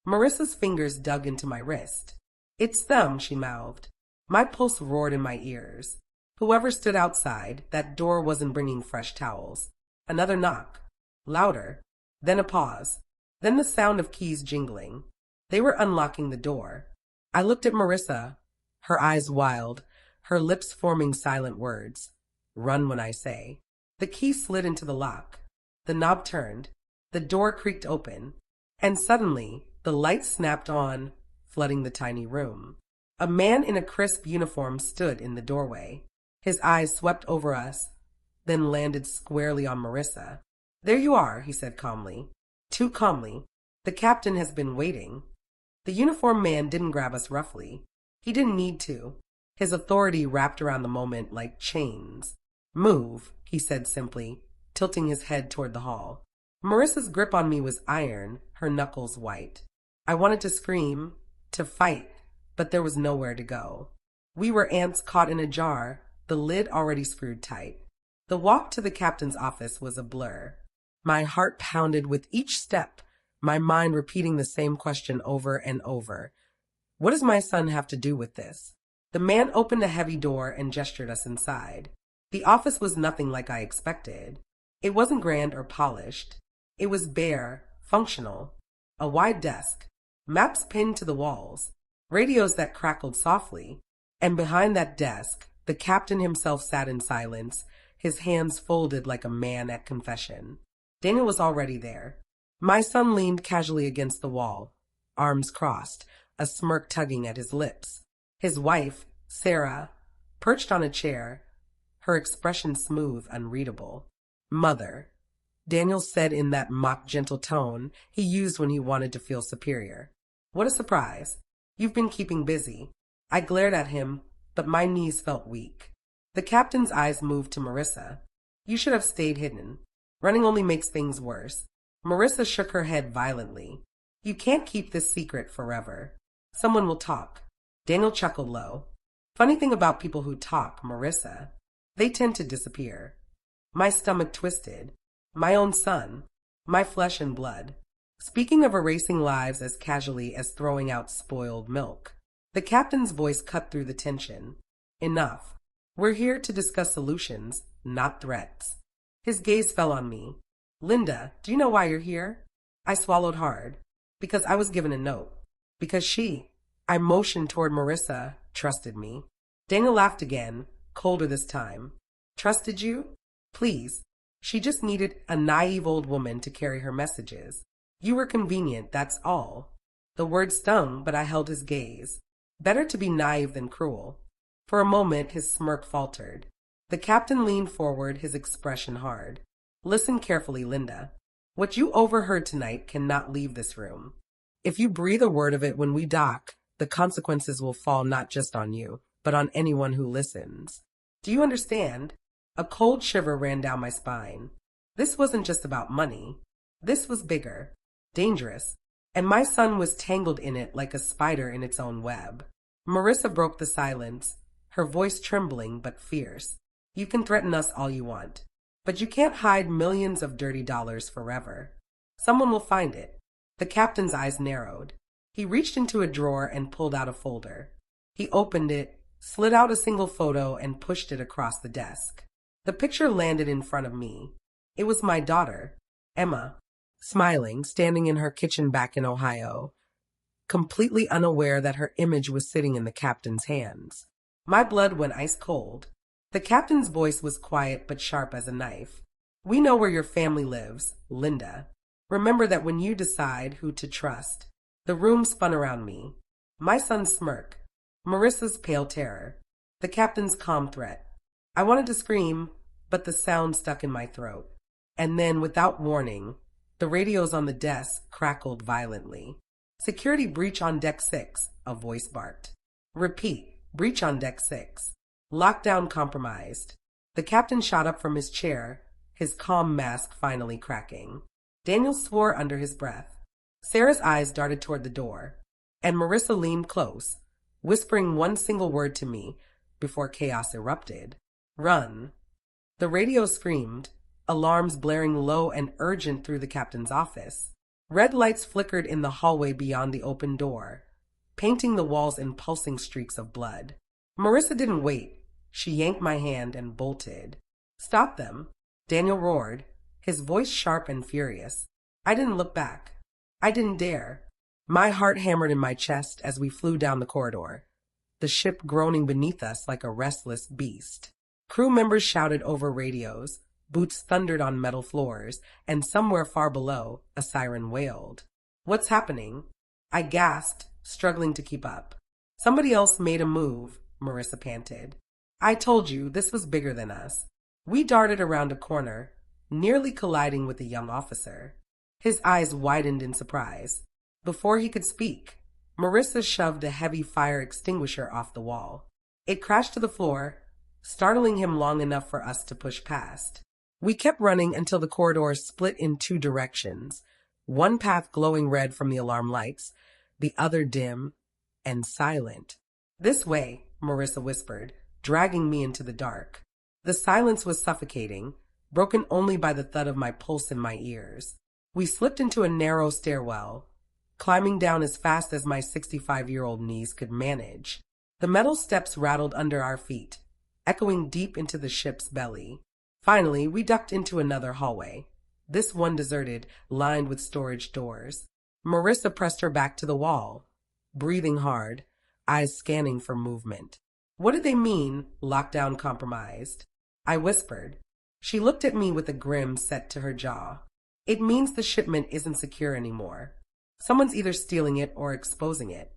Marissa's fingers dug into my wrist. It's them, she mouthed. My pulse roared in my ears. Whoever stood outside, that door wasn't bringing fresh towels. Another knock. Louder. Then a pause. Then the sound of keys jingling. They were unlocking the door. I looked at Marissa, her eyes wild, her lips forming silent words. Run when I say. The key slid into the lock. The knob turned. The door creaked open. And suddenly, the light snapped on, flooding the tiny room. A man in a crisp uniform stood in the doorway. His eyes swept over us, then landed squarely on Marissa. There you are, he said calmly. Too calmly. The captain has been waiting. The uniformed man didn't grab us roughly. He didn't need to. His authority wrapped around the moment like chains. Move, he said simply, tilting his head toward the hall. Marissa's grip on me was iron, her knuckles white. I wanted to scream, to fight, but there was nowhere to go. We were ants caught in a jar, the lid already screwed tight. The walk to the captain's office was a blur. My heart pounded with each step, my mind repeating the same question over and over. What does my son have to do with this? The man opened a heavy door and gestured us inside. The office was nothing like I expected. It wasn't grand or polished. It was bare, functional. A wide desk, maps pinned to the walls, radios that crackled softly, and behind that desk, the captain himself sat in silence, his hands folded like a man at confession. Daniel was already there. My son leaned casually against the wall, arms crossed, a smirk tugging at his lips. His wife, Sarah, perched on a chair, her expression smooth, unreadable. Mother, Daniel said in that mock gentle tone he used when he wanted to feel superior. What a surprise. You've been keeping busy. I glared at him, but my knees felt weak. The captain's eyes moved to Marissa. You should have stayed hidden. Running only makes things worse. Marissa shook her head violently. You can't keep this secret forever. Someone will talk. Daniel chuckled low. Funny thing about people who talk, Marissa. They tend to disappear. My stomach twisted. My own son. My flesh and blood. Speaking of erasing lives as casually as throwing out spoiled milk. The captain's voice cut through the tension. Enough. We're here to discuss solutions, not threats. His gaze fell on me. Linda, do you know why you're here? I swallowed hard. Because I was given a note. Because she, I motioned toward Marissa, trusted me. Daniel laughed again, colder this time. Trusted you? Please. She just needed a naive old woman to carry her messages. You were convenient, that's all. The word stung, but I held his gaze. Better to be naive than cruel. For a moment, his smirk faltered. The captain leaned forward, his expression hard. Listen carefully, Linda. What you overheard tonight cannot leave this room. If you breathe a word of it when we dock, the consequences will fall not just on you, but on anyone who listens. Do you understand? A cold shiver ran down my spine. This wasn't just about money. This was bigger, dangerous, and my son was tangled in it like a spider in its own web. Marissa broke the silence, her voice trembling but fierce. You can threaten us all you want, but you can't hide millions of dirty dollars forever. Someone will find it. The captain's eyes narrowed. He reached into a drawer and pulled out a folder. He opened it, slid out a single photo, and pushed it across the desk. The picture landed in front of me. It was my daughter, Emma, smiling, standing in her kitchen back in Ohio, completely unaware that her image was sitting in the captain's hands. My blood went ice cold. The captain's voice was quiet but sharp as a knife. We know where your family lives, Linda. Remember that when you decide who to trust. The room spun around me. My son's smirk. Marissa's pale terror. The captain's calm threat. I wanted to scream, but the sound stuck in my throat. And then, without warning, the radios on the desk crackled violently. Security breach on deck 6, a voice barked. Repeat, Breach on deck 6. Lockdown compromised. The captain shot up from his chair, his calm mask finally cracking. Daniel swore under his breath. Sarah's eyes darted toward the door, and Marissa leaned close, whispering one single word to me before chaos erupted. Run. The radio screamed, alarms blaring low and urgent through the captain's office. Red lights flickered in the hallway beyond the open door, painting the walls in pulsing streaks of blood. Marissa didn't wait. She yanked my hand and bolted. Stop them, Daniel roared, his voice sharp and furious. I didn't look back. I didn't dare. My heart hammered in my chest as we flew down the corridor, the ship groaning beneath us like a restless beast. Crew members shouted over radios, boots thundered on metal floors, and somewhere far below, a siren wailed. What's happening? I gasped, struggling to keep up. Somebody else made a move, Marissa panted. I told you this was bigger than us. We darted around a corner, nearly colliding with a young officer. His eyes widened in surprise. Before he could speak, Marissa shoved a heavy fire extinguisher off the wall. It crashed to the floor, startling him long enough for us to push past. We kept running until the corridor split in two directions, one path glowing red from the alarm lights, the other dim and silent. This way, Marissa whispered, dragging me into the dark. The silence was suffocating, broken only by the thud of my pulse in my ears. We slipped into a narrow stairwell, climbing down as fast as my 65-year-old knees could manage. The metal steps rattled under our feet, echoing deep into the ship's belly. Finally, we ducked into another hallway, this one deserted, lined with storage doors. Marissa pressed her back to the wall, breathing hard, eyes scanning for movement. What did they mean, lockdown compromised? I whispered. She looked at me with a grin set to her jaw. It means the shipment isn't secure anymore. Someone's either stealing it or exposing it.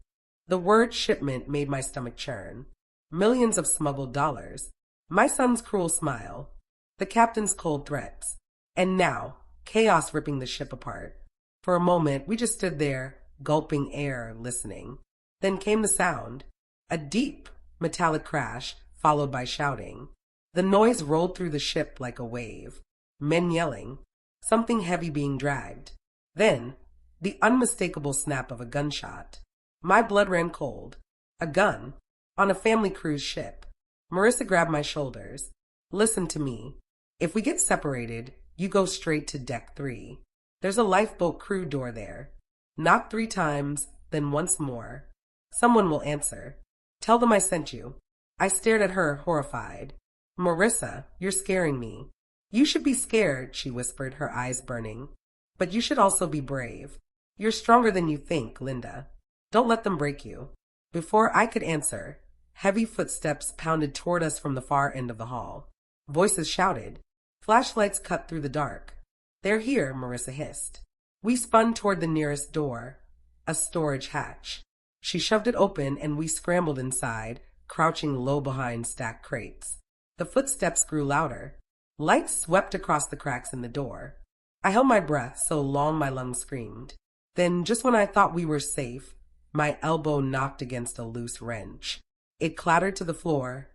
The word shipment made my stomach churn. Millions of smuggled dollars. My son's cruel smile. The captain's cold threats. And now, chaos ripping the ship apart. For a moment, we just stood there, gulping air, listening. Then came the sound. A deep, metallic crash, followed by shouting. The noise rolled through the ship like a wave. Men yelling. Something heavy being dragged. Then, the unmistakable snap of a gunshot. My blood ran cold. A gun. On a family cruise ship. Marissa grabbed my shoulders. Listen to me. If we get separated, you go straight to deck 3. There's a lifeboat crew door there. Knock 3 times, then once more. Someone will answer. Tell them I sent you. I stared at her, horrified. Marissa, you're scaring me. You should be scared, she whispered, her eyes burning. But you should also be brave. You're stronger than you think, Linda. Don't let them break you. Before I could answer, heavy footsteps pounded toward us from the far end of the hall. Voices shouted. Flashlights cut through the dark. They're here, Marissa hissed. We spun toward the nearest door, a storage hatch. She shoved it open and we scrambled inside, crouching low behind stacked crates. The footsteps grew louder. Lights swept across the cracks in the door. I held my breath so long my lungs screamed. Then, just when I thought we were safe, my elbow knocked against a loose wrench. It clattered to the floor,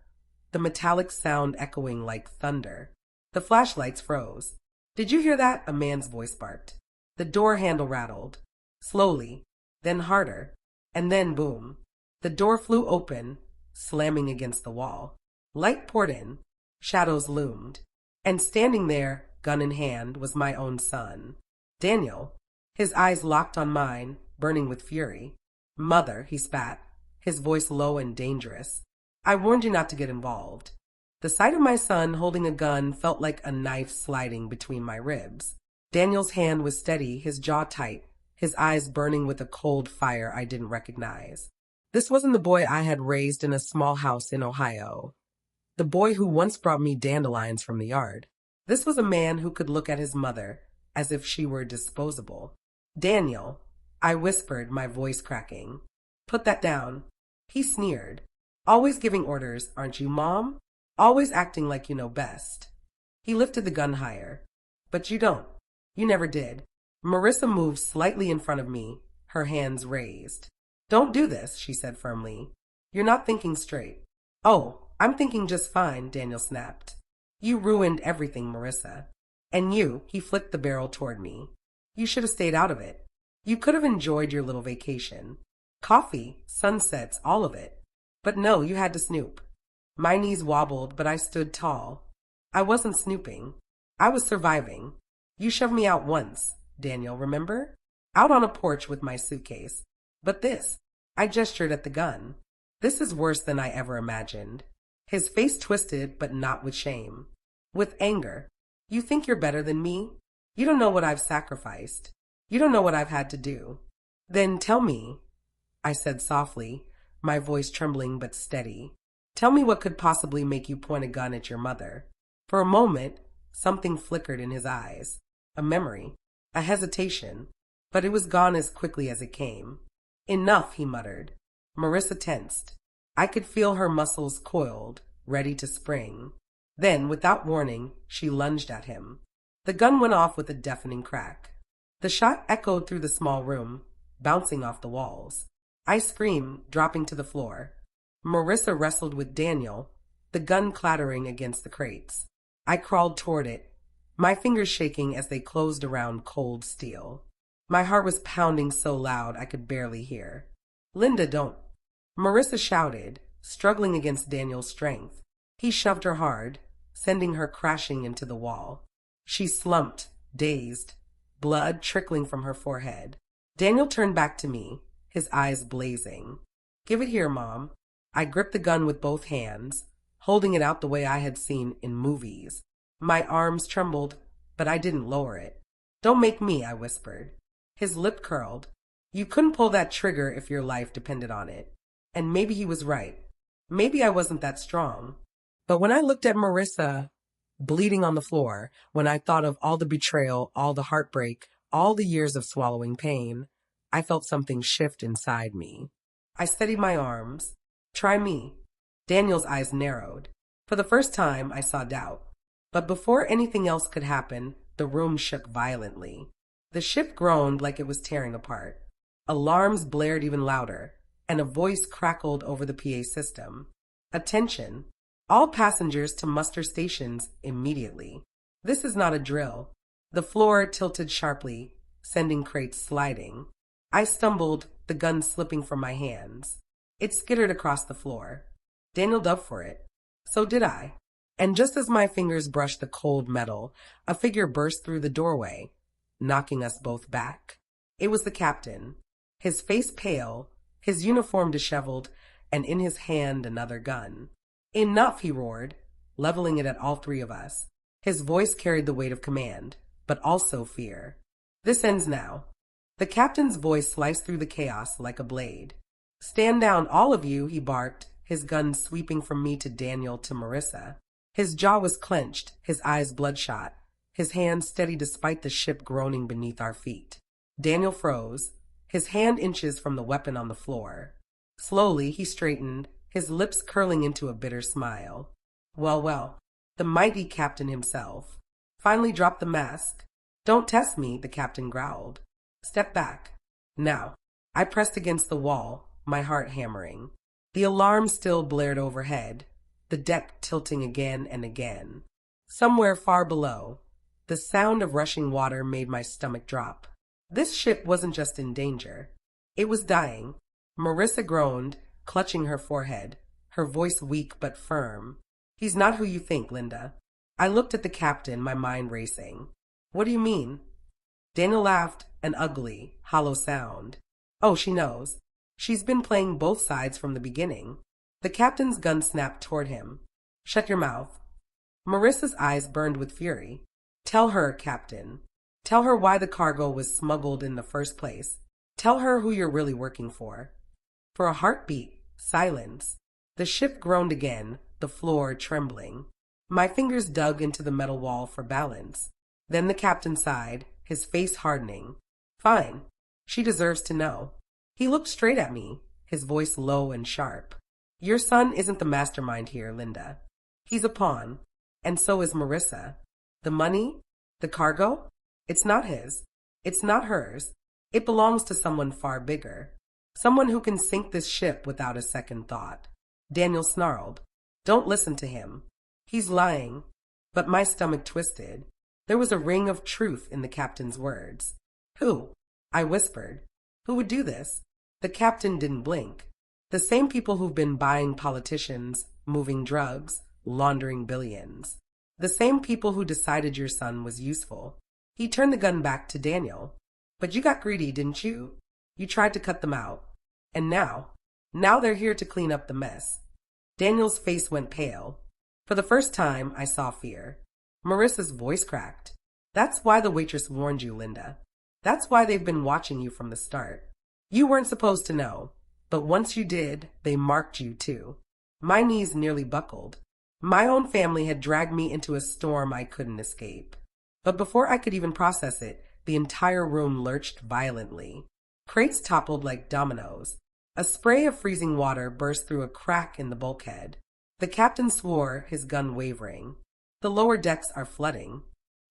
the metallic sound echoing like thunder. The flashlights froze. Did you hear that? A man's voice barked. The door handle rattled. Slowly, then harder, and then boom. The door flew open, slamming against the wall. Light poured in. Shadows loomed. And standing there, gun in hand, was my own son. Daniel. His eyes locked on mine, burning with fury. Mother, he spat, his voice low and dangerous. I warned you not to get involved. The sight of my son holding a gun felt like a knife sliding between my ribs. Daniel's hand was steady, his jaw tight, his eyes burning with a cold fire I didn't recognize. This wasn't the boy I had raised in a small house in Ohio. The boy who once brought me dandelions from the yard. This was a man who could look at his mother as if she were disposable. Daniel, I whispered, my voice cracking. Put that down. He sneered. Always giving orders, aren't you, Mom? Always acting like you know best. He lifted the gun higher. But you don't. You never did. Marissa moved slightly in front of me, her hands raised. Don't do this, she said firmly. You're not thinking straight. Oh, I'm thinking just fine, Daniel snapped. You ruined everything, Marissa. And you, he flicked the barrel toward me. You should have stayed out of it. You could have enjoyed your little vacation. Coffee, sunsets, all of it. But no, you had to snoop. My knees wobbled, but I stood tall. I wasn't snooping. I was surviving. You shoved me out once, Daniel, remember? Out on a porch with my suitcase. But this, I gestured at the gun. This is worse than I ever imagined. His face twisted, but not with shame. With anger. You think you're better than me? You don't know what I've sacrificed. You don't know what I've had to do. Then tell me, I said softly, my voice trembling but steady. Tell me what could possibly make you point a gun at your mother. For a moment, something flickered in his eyes. A memory. A hesitation. But it was gone as quickly as it came. Enough, he muttered. Marissa tensed. I could feel her muscles coiled, ready to spring. Then, without warning, she lunged at him. The gun went off with a deafening crack. The shot echoed through the small room, bouncing off the walls. I screamed, dropping to the floor. Marissa wrestled with Daniel, the gun clattering against the crates. I crawled toward it, my fingers shaking as they closed around cold steel. My heart was pounding so loud I could barely hear. Linda, don't. Marissa shouted, struggling against Daniel's strength. He shoved her hard, sending her crashing into the wall. She slumped, dazed, blood trickling from her forehead. Daniel turned back to me, his eyes blazing. Give it here, Mom. I gripped the gun with both hands, holding it out the way I had seen in movies. My arms trembled, but I didn't lower it. Don't make me, I whispered. His lip curled. You couldn't pull that trigger if your life depended on it. And maybe he was right. Maybe I wasn't that strong. But when I looked at Marissa, bleeding on the floor, when I thought of all the betrayal, all the heartbreak, all the years of swallowing pain, I felt something shift inside me. I steadied my arms. Try me. Daniel's eyes narrowed. For the first time, I saw doubt. But before anything else could happen, the room shook violently. The ship groaned like it was tearing apart. Alarms blared even louder, and a voice crackled over the PA system. Attention! All passengers to muster stations immediately. This is not a drill. The floor tilted sharply, sending crates sliding. I stumbled, the gun slipping from my hands. It skittered across the floor. Daniel dove for it. So did I. And just as my fingers brushed the cold metal, a figure burst through the doorway, knocking us both back. It was the captain, his face pale, his uniform disheveled, and in his hand another gun. Enough, he roared, leveling it at all three of us. His voice carried the weight of command, but also fear. This ends now. The captain's voice sliced through the chaos like a blade. Stand down, all of you, he barked, his gun sweeping from me to Daniel to Marissa. His jaw was clenched, his eyes bloodshot, his hands steady despite the ship groaning beneath our feet. Daniel froze, his hand inches from the weapon on the floor. Slowly, he straightened, his lips curling into a bitter smile. Well, well, the mighty captain himself. Finally dropped the mask. Don't test me, the captain growled. Step back. Now. I pressed against the wall, my heart hammering. The alarm still blared overhead, the deck tilting again and again. Somewhere far below, the sound of rushing water made my stomach drop. This ship wasn't just in danger. It was dying. Marissa groaned, clutching her forehead, her voice weak but firm. He's not who you think, Linda. I looked at the captain, my mind racing. What do you mean? Daniel laughed, an ugly, hollow sound. Oh, she knows. She's been playing both sides from the beginning. The captain's gun snapped toward him. Shut your mouth. Marissa's eyes burned with fury. Tell her, Captain. Tell her why the cargo was smuggled in the first place. Tell her who you're really working for. For a heartbeat, silence. The ship groaned again, the floor trembling. My fingers dug into the metal wall for balance. Then the captain sighed, his face hardening. Fine. She deserves to know. He looked straight at me, his voice low and sharp. Your son isn't the mastermind here, Linda. He's a pawn, and so is Marissa. The money, the cargo, it's not his. It's not hers. It belongs to someone far bigger. Someone who can sink this ship without a second thought. Daniel snarled. Don't listen to him. He's lying. But my stomach twisted. There was a ring of truth in the captain's words. Who? I whispered. Who would do this? The captain didn't blink. The same people who've been buying politicians, moving drugs, laundering billions. The same people who decided your son was useful. He turned the gun back to Daniel. But you got greedy, didn't you? You tried to cut them out. And now they're here to clean up the mess. Daniel's face went pale. For the first time, I saw fear. Marissa's voice cracked. That's why the waitress warned you, Linda. That's why they've been watching you from the start. You weren't supposed to know, but once you did, they marked you too. My knees nearly buckled. My own family had dragged me into a storm I couldn't escape. But before I could even process it, the entire room lurched violently. Crates toppled like dominoes. A spray of freezing water burst through a crack in the bulkhead. The captain swore, his gun wavering. The lower decks are flooding.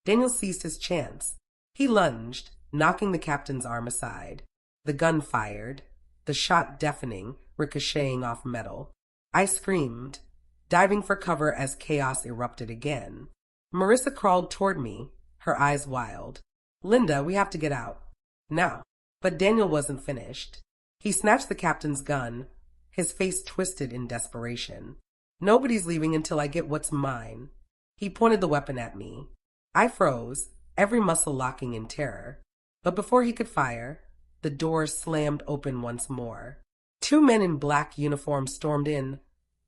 Daniel seized his chance. He lunged, knocking the captain's arm aside. The gun fired, the shot deafening, ricocheting off metal. I screamed, diving for cover as chaos erupted again. Marissa crawled toward me, her eyes wild. Linda, we have to get out. Now. But Daniel wasn't finished. He snatched the captain's gun, his face twisted in desperation. Nobody's leaving until I get what's mine. He pointed the weapon at me. I froze, every muscle locking in terror. But before he could fire, the door slammed open once more. Two men in black uniforms stormed in,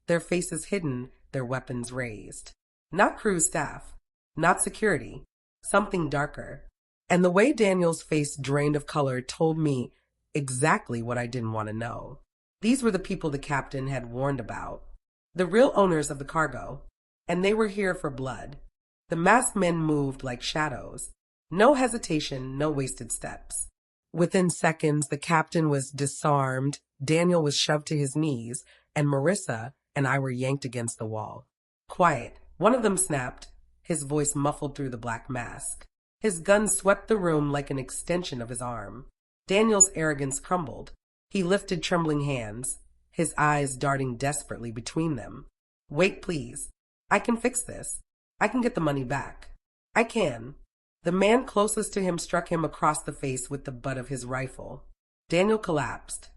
their faces hidden, their weapons raised. Not crew staff, not security, something darker. And the way Daniel's face drained of color told me exactly what I didn't want to know. These were the people the captain had warned about. The real owners of the cargo. And they were here for blood. The masked men moved like shadows. No hesitation, no wasted steps. Within seconds, the captain was disarmed, Daniel was shoved to his knees, and Marissa and I were yanked against the wall. Quiet. One of them snapped, his voice muffled through the black mask. His gun swept the room like an extension of his arm. Daniel's arrogance crumbled. He lifted trembling hands, his eyes darting desperately between them. Wait, please. I can fix this. I can get the money back. I can. The man closest to him struck him across the face with the butt of his rifle. Daniel collapsed,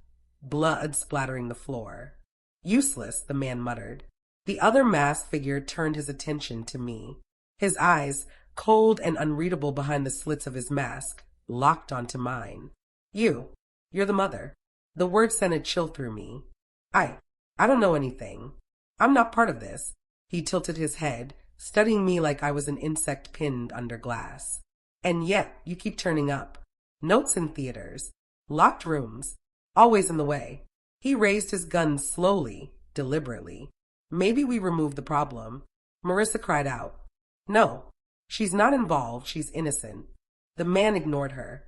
blood splattering the floor. Useless, the man muttered. The other masked figure turned his attention to me. His eyes, cold and unreadable behind the slits of his mask, locked onto mine. You're the mother. The word sent a chill through me. I don't know anything. I'm not part of this. He tilted his head, studying me like I was an insect pinned under glass. And yet, you keep turning up. Notes in theaters. Locked rooms. Always in the way. He raised his gun slowly, deliberately. Maybe we removed the problem. Marissa cried out. No. She's not involved. She's innocent. The man ignored her.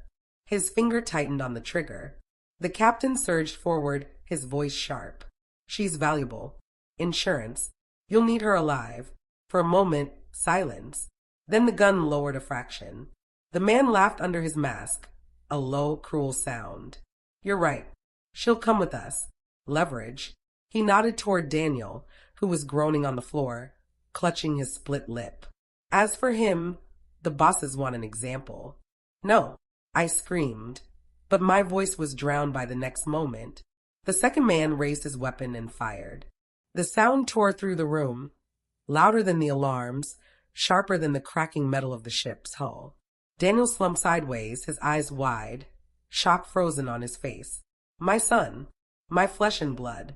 His finger tightened on the trigger. The captain surged forward, his voice sharp. She's valuable. Insurance. You'll need her alive. For a moment, silence. Then the gun lowered a fraction. The man laughed under his mask, a low, cruel sound. You're right. She'll come with us. Leverage. He nodded toward Daniel, who was groaning on the floor, clutching his split lip. As for him, the bosses want an example. No, I screamed, but my voice was drowned by the next moment. The second man raised his weapon and fired. The sound tore through the room, louder than the alarms, sharper than the cracking metal of the ship's hull. Daniel slumped sideways, his eyes wide, shock frozen on his face. My son, my flesh and blood,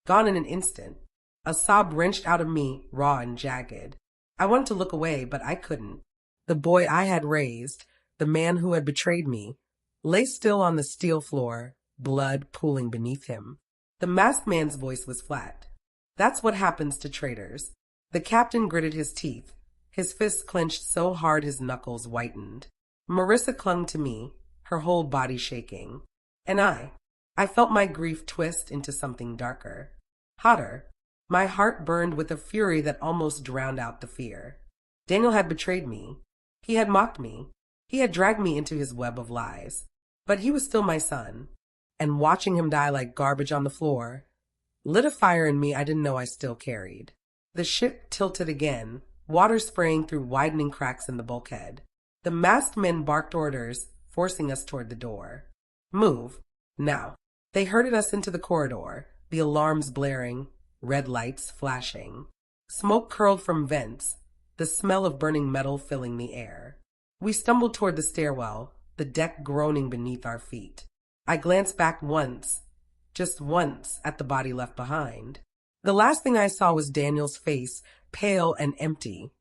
gone in an instant. A sob wrenched out of me, raw and jagged. I wanted to look away, but I couldn't. The boy I had raised, the man who had betrayed me, lay still on the steel floor, blood pooling beneath him. The masked man's voice was flat. That's what happens to traitors. The captain gritted his teeth, his fists clenched so hard his knuckles whitened. Marissa clung to me, her whole body shaking. And I felt my grief twist into something darker, hotter. My heart burned with a fury that almost drowned out the fear. Daniel had betrayed me. He had mocked me. He had dragged me into his web of lies. But he was still my son. and watching him die like garbage on the floor lit a fire in me I didn't know I still carried. The ship tilted again, water spraying through widening cracks in the bulkhead. The masked men barked orders, forcing us toward the door. Move. Now. They herded us into the corridor, the alarms blaring, red lights flashing. Smoke curled from vents, the smell of burning metal filling the air. We stumbled toward the stairwell, the deck groaning beneath our feet. I glanced back once, just once, at the body left behind. The last thing I saw was Daniel's face, pale and empty,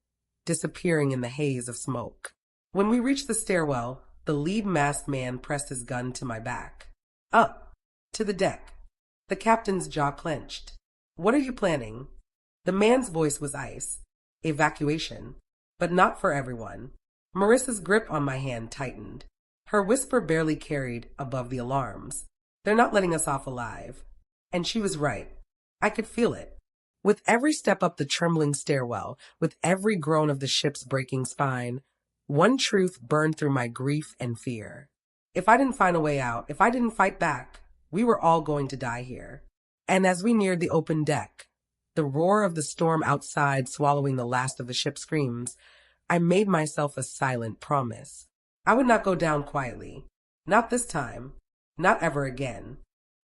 disappearing in the haze of smoke. When we reached the stairwell, the lead masked man pressed his gun to my back. Up, to the deck. The captain's jaw clenched. What are you planning? The man's voice was ice. Evacuation. But not for everyone. Marissa's grip on my hand tightened. Her whisper barely carried above the alarms. They're not letting us off alive. And she was right. I could feel it. With every step up the trembling stairwell, with every groan of the ship's breaking spine, one truth burned through my grief and fear. If I didn't find a way out, if I didn't fight back, we were all going to die here. And as we neared the open deck, the roar of the storm outside swallowing the last of the ship's screams, I made myself a silent promise. I would not go down quietly. Not this time. Not ever again.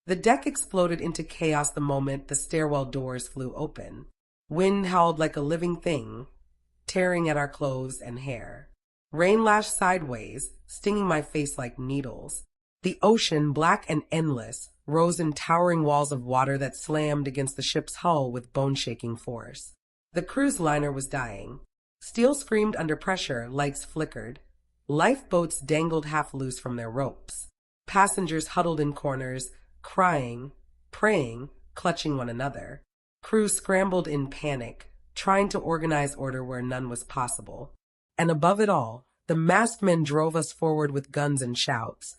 The deck exploded into chaos the moment the stairwell doors flew open. Wind howled like a living thing, tearing at our clothes and hair. Rain lashed sideways, stinging my face like needles. The ocean, black and endless, rose in towering walls of water that slammed against the ship's hull with bone-shaking force. The cruise liner was dying. Steel screamed under pressure, lights flickered. Lifeboats dangled half loose from their ropes. Passengers huddled in corners, crying, praying, clutching one another. Crew scrambled in panic, trying to organize order where none was possible. And above it all, the masked men drove us forward with guns and shouts,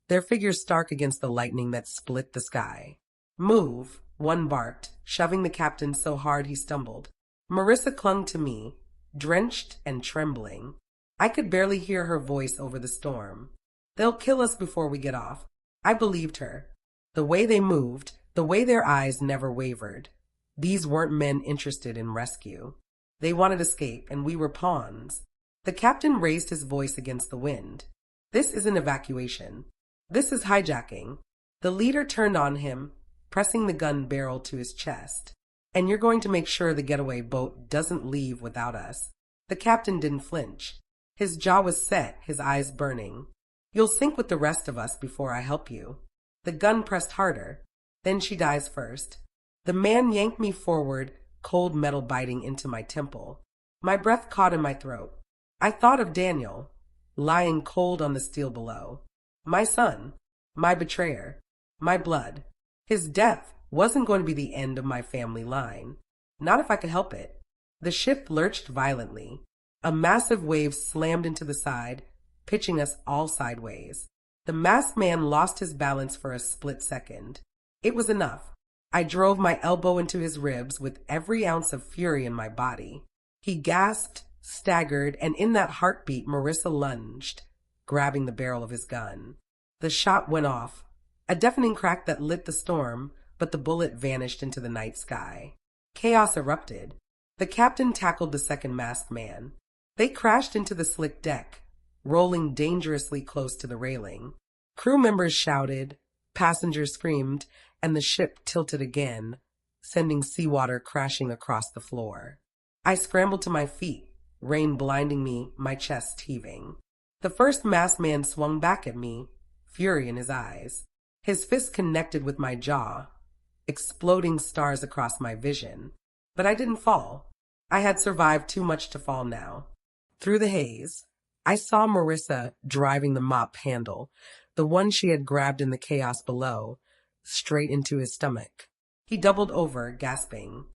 their figures stark against the lightning that split the sky. Move, one barked, shoving the captain so hard he stumbled. Marissa clung to me, drenched and trembling. I could barely hear her voice over the storm. They'll kill us before we get off. I believed her. The way they moved, the way their eyes never wavered. These weren't men interested in rescue. They wanted escape, and we were pawns. The captain raised his voice against the wind. This isn't evacuation. This is hijacking. The leader turned on him, pressing the gun barrel to his chest. And you're going to make sure the getaway boat doesn't leave without us. The captain didn't flinch. His jaw was set, his eyes burning. You'll sink with the rest of us before I help you. The gun pressed harder. Then she dies first. The man yanked me forward, cold metal biting into my temple. My breath caught in my throat. I thought of Daniel, lying cold on the steel below. My son, my betrayer, my blood. His death wasn't going to be the end of my family line. Not if I could help it. The ship lurched violently. A massive wave slammed into the side, pitching us all sideways. The masked man lost his balance for a split second. It was enough. I drove my elbow into his ribs with every ounce of fury in my body. He gasped, staggered, and in that heartbeat Marissa lunged, grabbing the barrel of his gun. The shot went off, a deafening crack that lit the storm, but the bullet vanished into the night sky. Chaos erupted. The captain tackled the second masked man. They crashed into the slick deck, rolling dangerously close to the railing. Crew members shouted, passengers screamed, and the ship tilted again, sending seawater crashing across the floor. I scrambled to my feet, rain blinding me, my chest heaving. The first masked man swung back at me, fury in his eyes. His fist connected with my jaw, exploding stars across my vision. But I didn't fall. I had survived too much to fall now. Through the haze, I saw Marissa driving the mop handle, the one she had grabbed in the chaos below, straight into his stomach. He doubled over, gasping.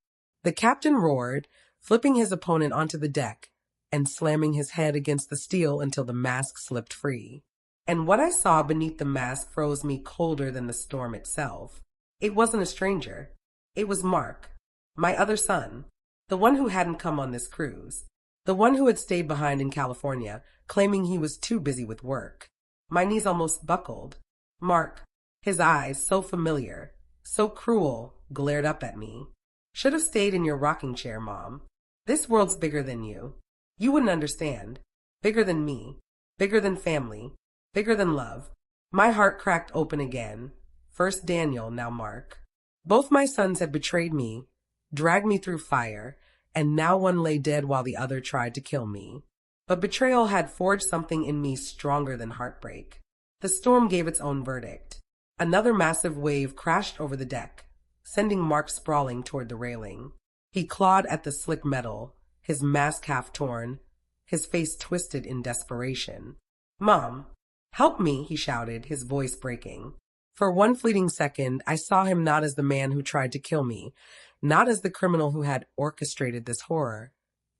The captain roared, flipping his opponent onto the deck and slamming his head against the steel until the mask slipped free. And what I saw beneath the mask froze me colder than the storm itself. It wasn't a stranger. It was Mark, my other son, the one who hadn't come on this cruise, the one who had stayed behind in California, claiming he was too busy with work. My knees almost buckled. Mark, His eyes, so familiar, so cruel, glared up at me. Should have stayed in your rocking chair, Mom. This world's bigger than you. You wouldn't understand. Bigger than me. Bigger than family. Bigger than love. My heart cracked open again. First Daniel, now Mark. Both my sons had betrayed me, dragged me through fire, and now one lay dead while the other tried to kill me. But betrayal had forged something in me stronger than heartbreak. The storm gave its own verdict. Another massive wave crashed over the deck, sending Mark sprawling toward the railing. He clawed at the slick metal, his mask half torn, his face twisted in desperation. "Mom, help me," he shouted, his voice breaking. For one fleeting second, I saw him not as the man who tried to kill me, not as the criminal who had orchestrated this horror,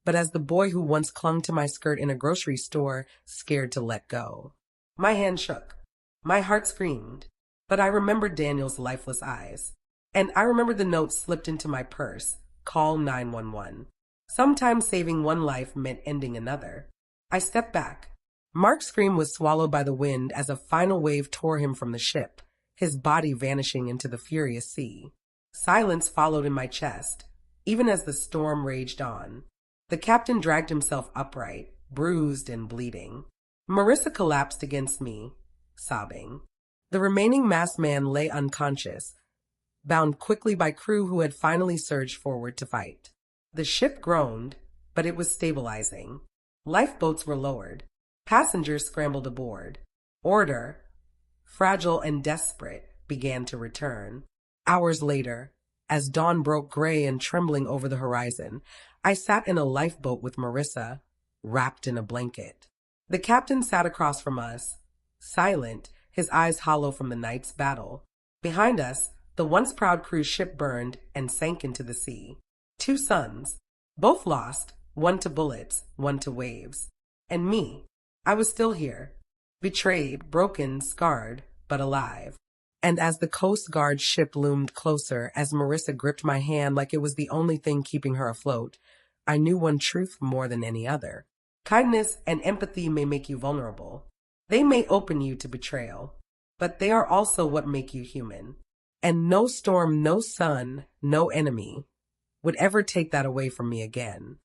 but as the boy who once clung to my skirt in a grocery store, scared to let go. My hand shook. My heart screamed. But I remembered Daniel's lifeless eyes. And I remembered the note slipped into my purse. Call 911. Sometimes saving one life meant ending another. I stepped back. Mark's scream was swallowed by the wind as a final wave tore him from the ship, his body vanishing into the furious sea. Silence followed in my chest, even as the storm raged on. The captain dragged himself upright, bruised and bleeding. Marissa collapsed against me, sobbing. The remaining masked man lay unconscious, bound quickly by crew who had finally surged forward to fight. The ship groaned, but it was stabilizing. Lifeboats were lowered. Passengers scrambled aboard. Order, fragile and desperate, began to return. Hours later, as dawn broke gray and trembling over the horizon, I sat in a lifeboat with Marissa, wrapped in a blanket. The captain sat across from us, silent, his eyes hollow from the night's battle. Behind us, the once proud cruise ship burned and sank into the sea. 2 sons, both lost, one to bullets, one to waves. And me, I was still here, betrayed, broken, scarred, but alive. And as the Coast Guard ship loomed closer, as Marissa gripped my hand like it was the only thing keeping her afloat, I knew one truth more than any other. Kindness and empathy may make you vulnerable. They may open you to betrayal, but they are also what make you human. And no storm, no sun, no enemy would ever take that away from me again.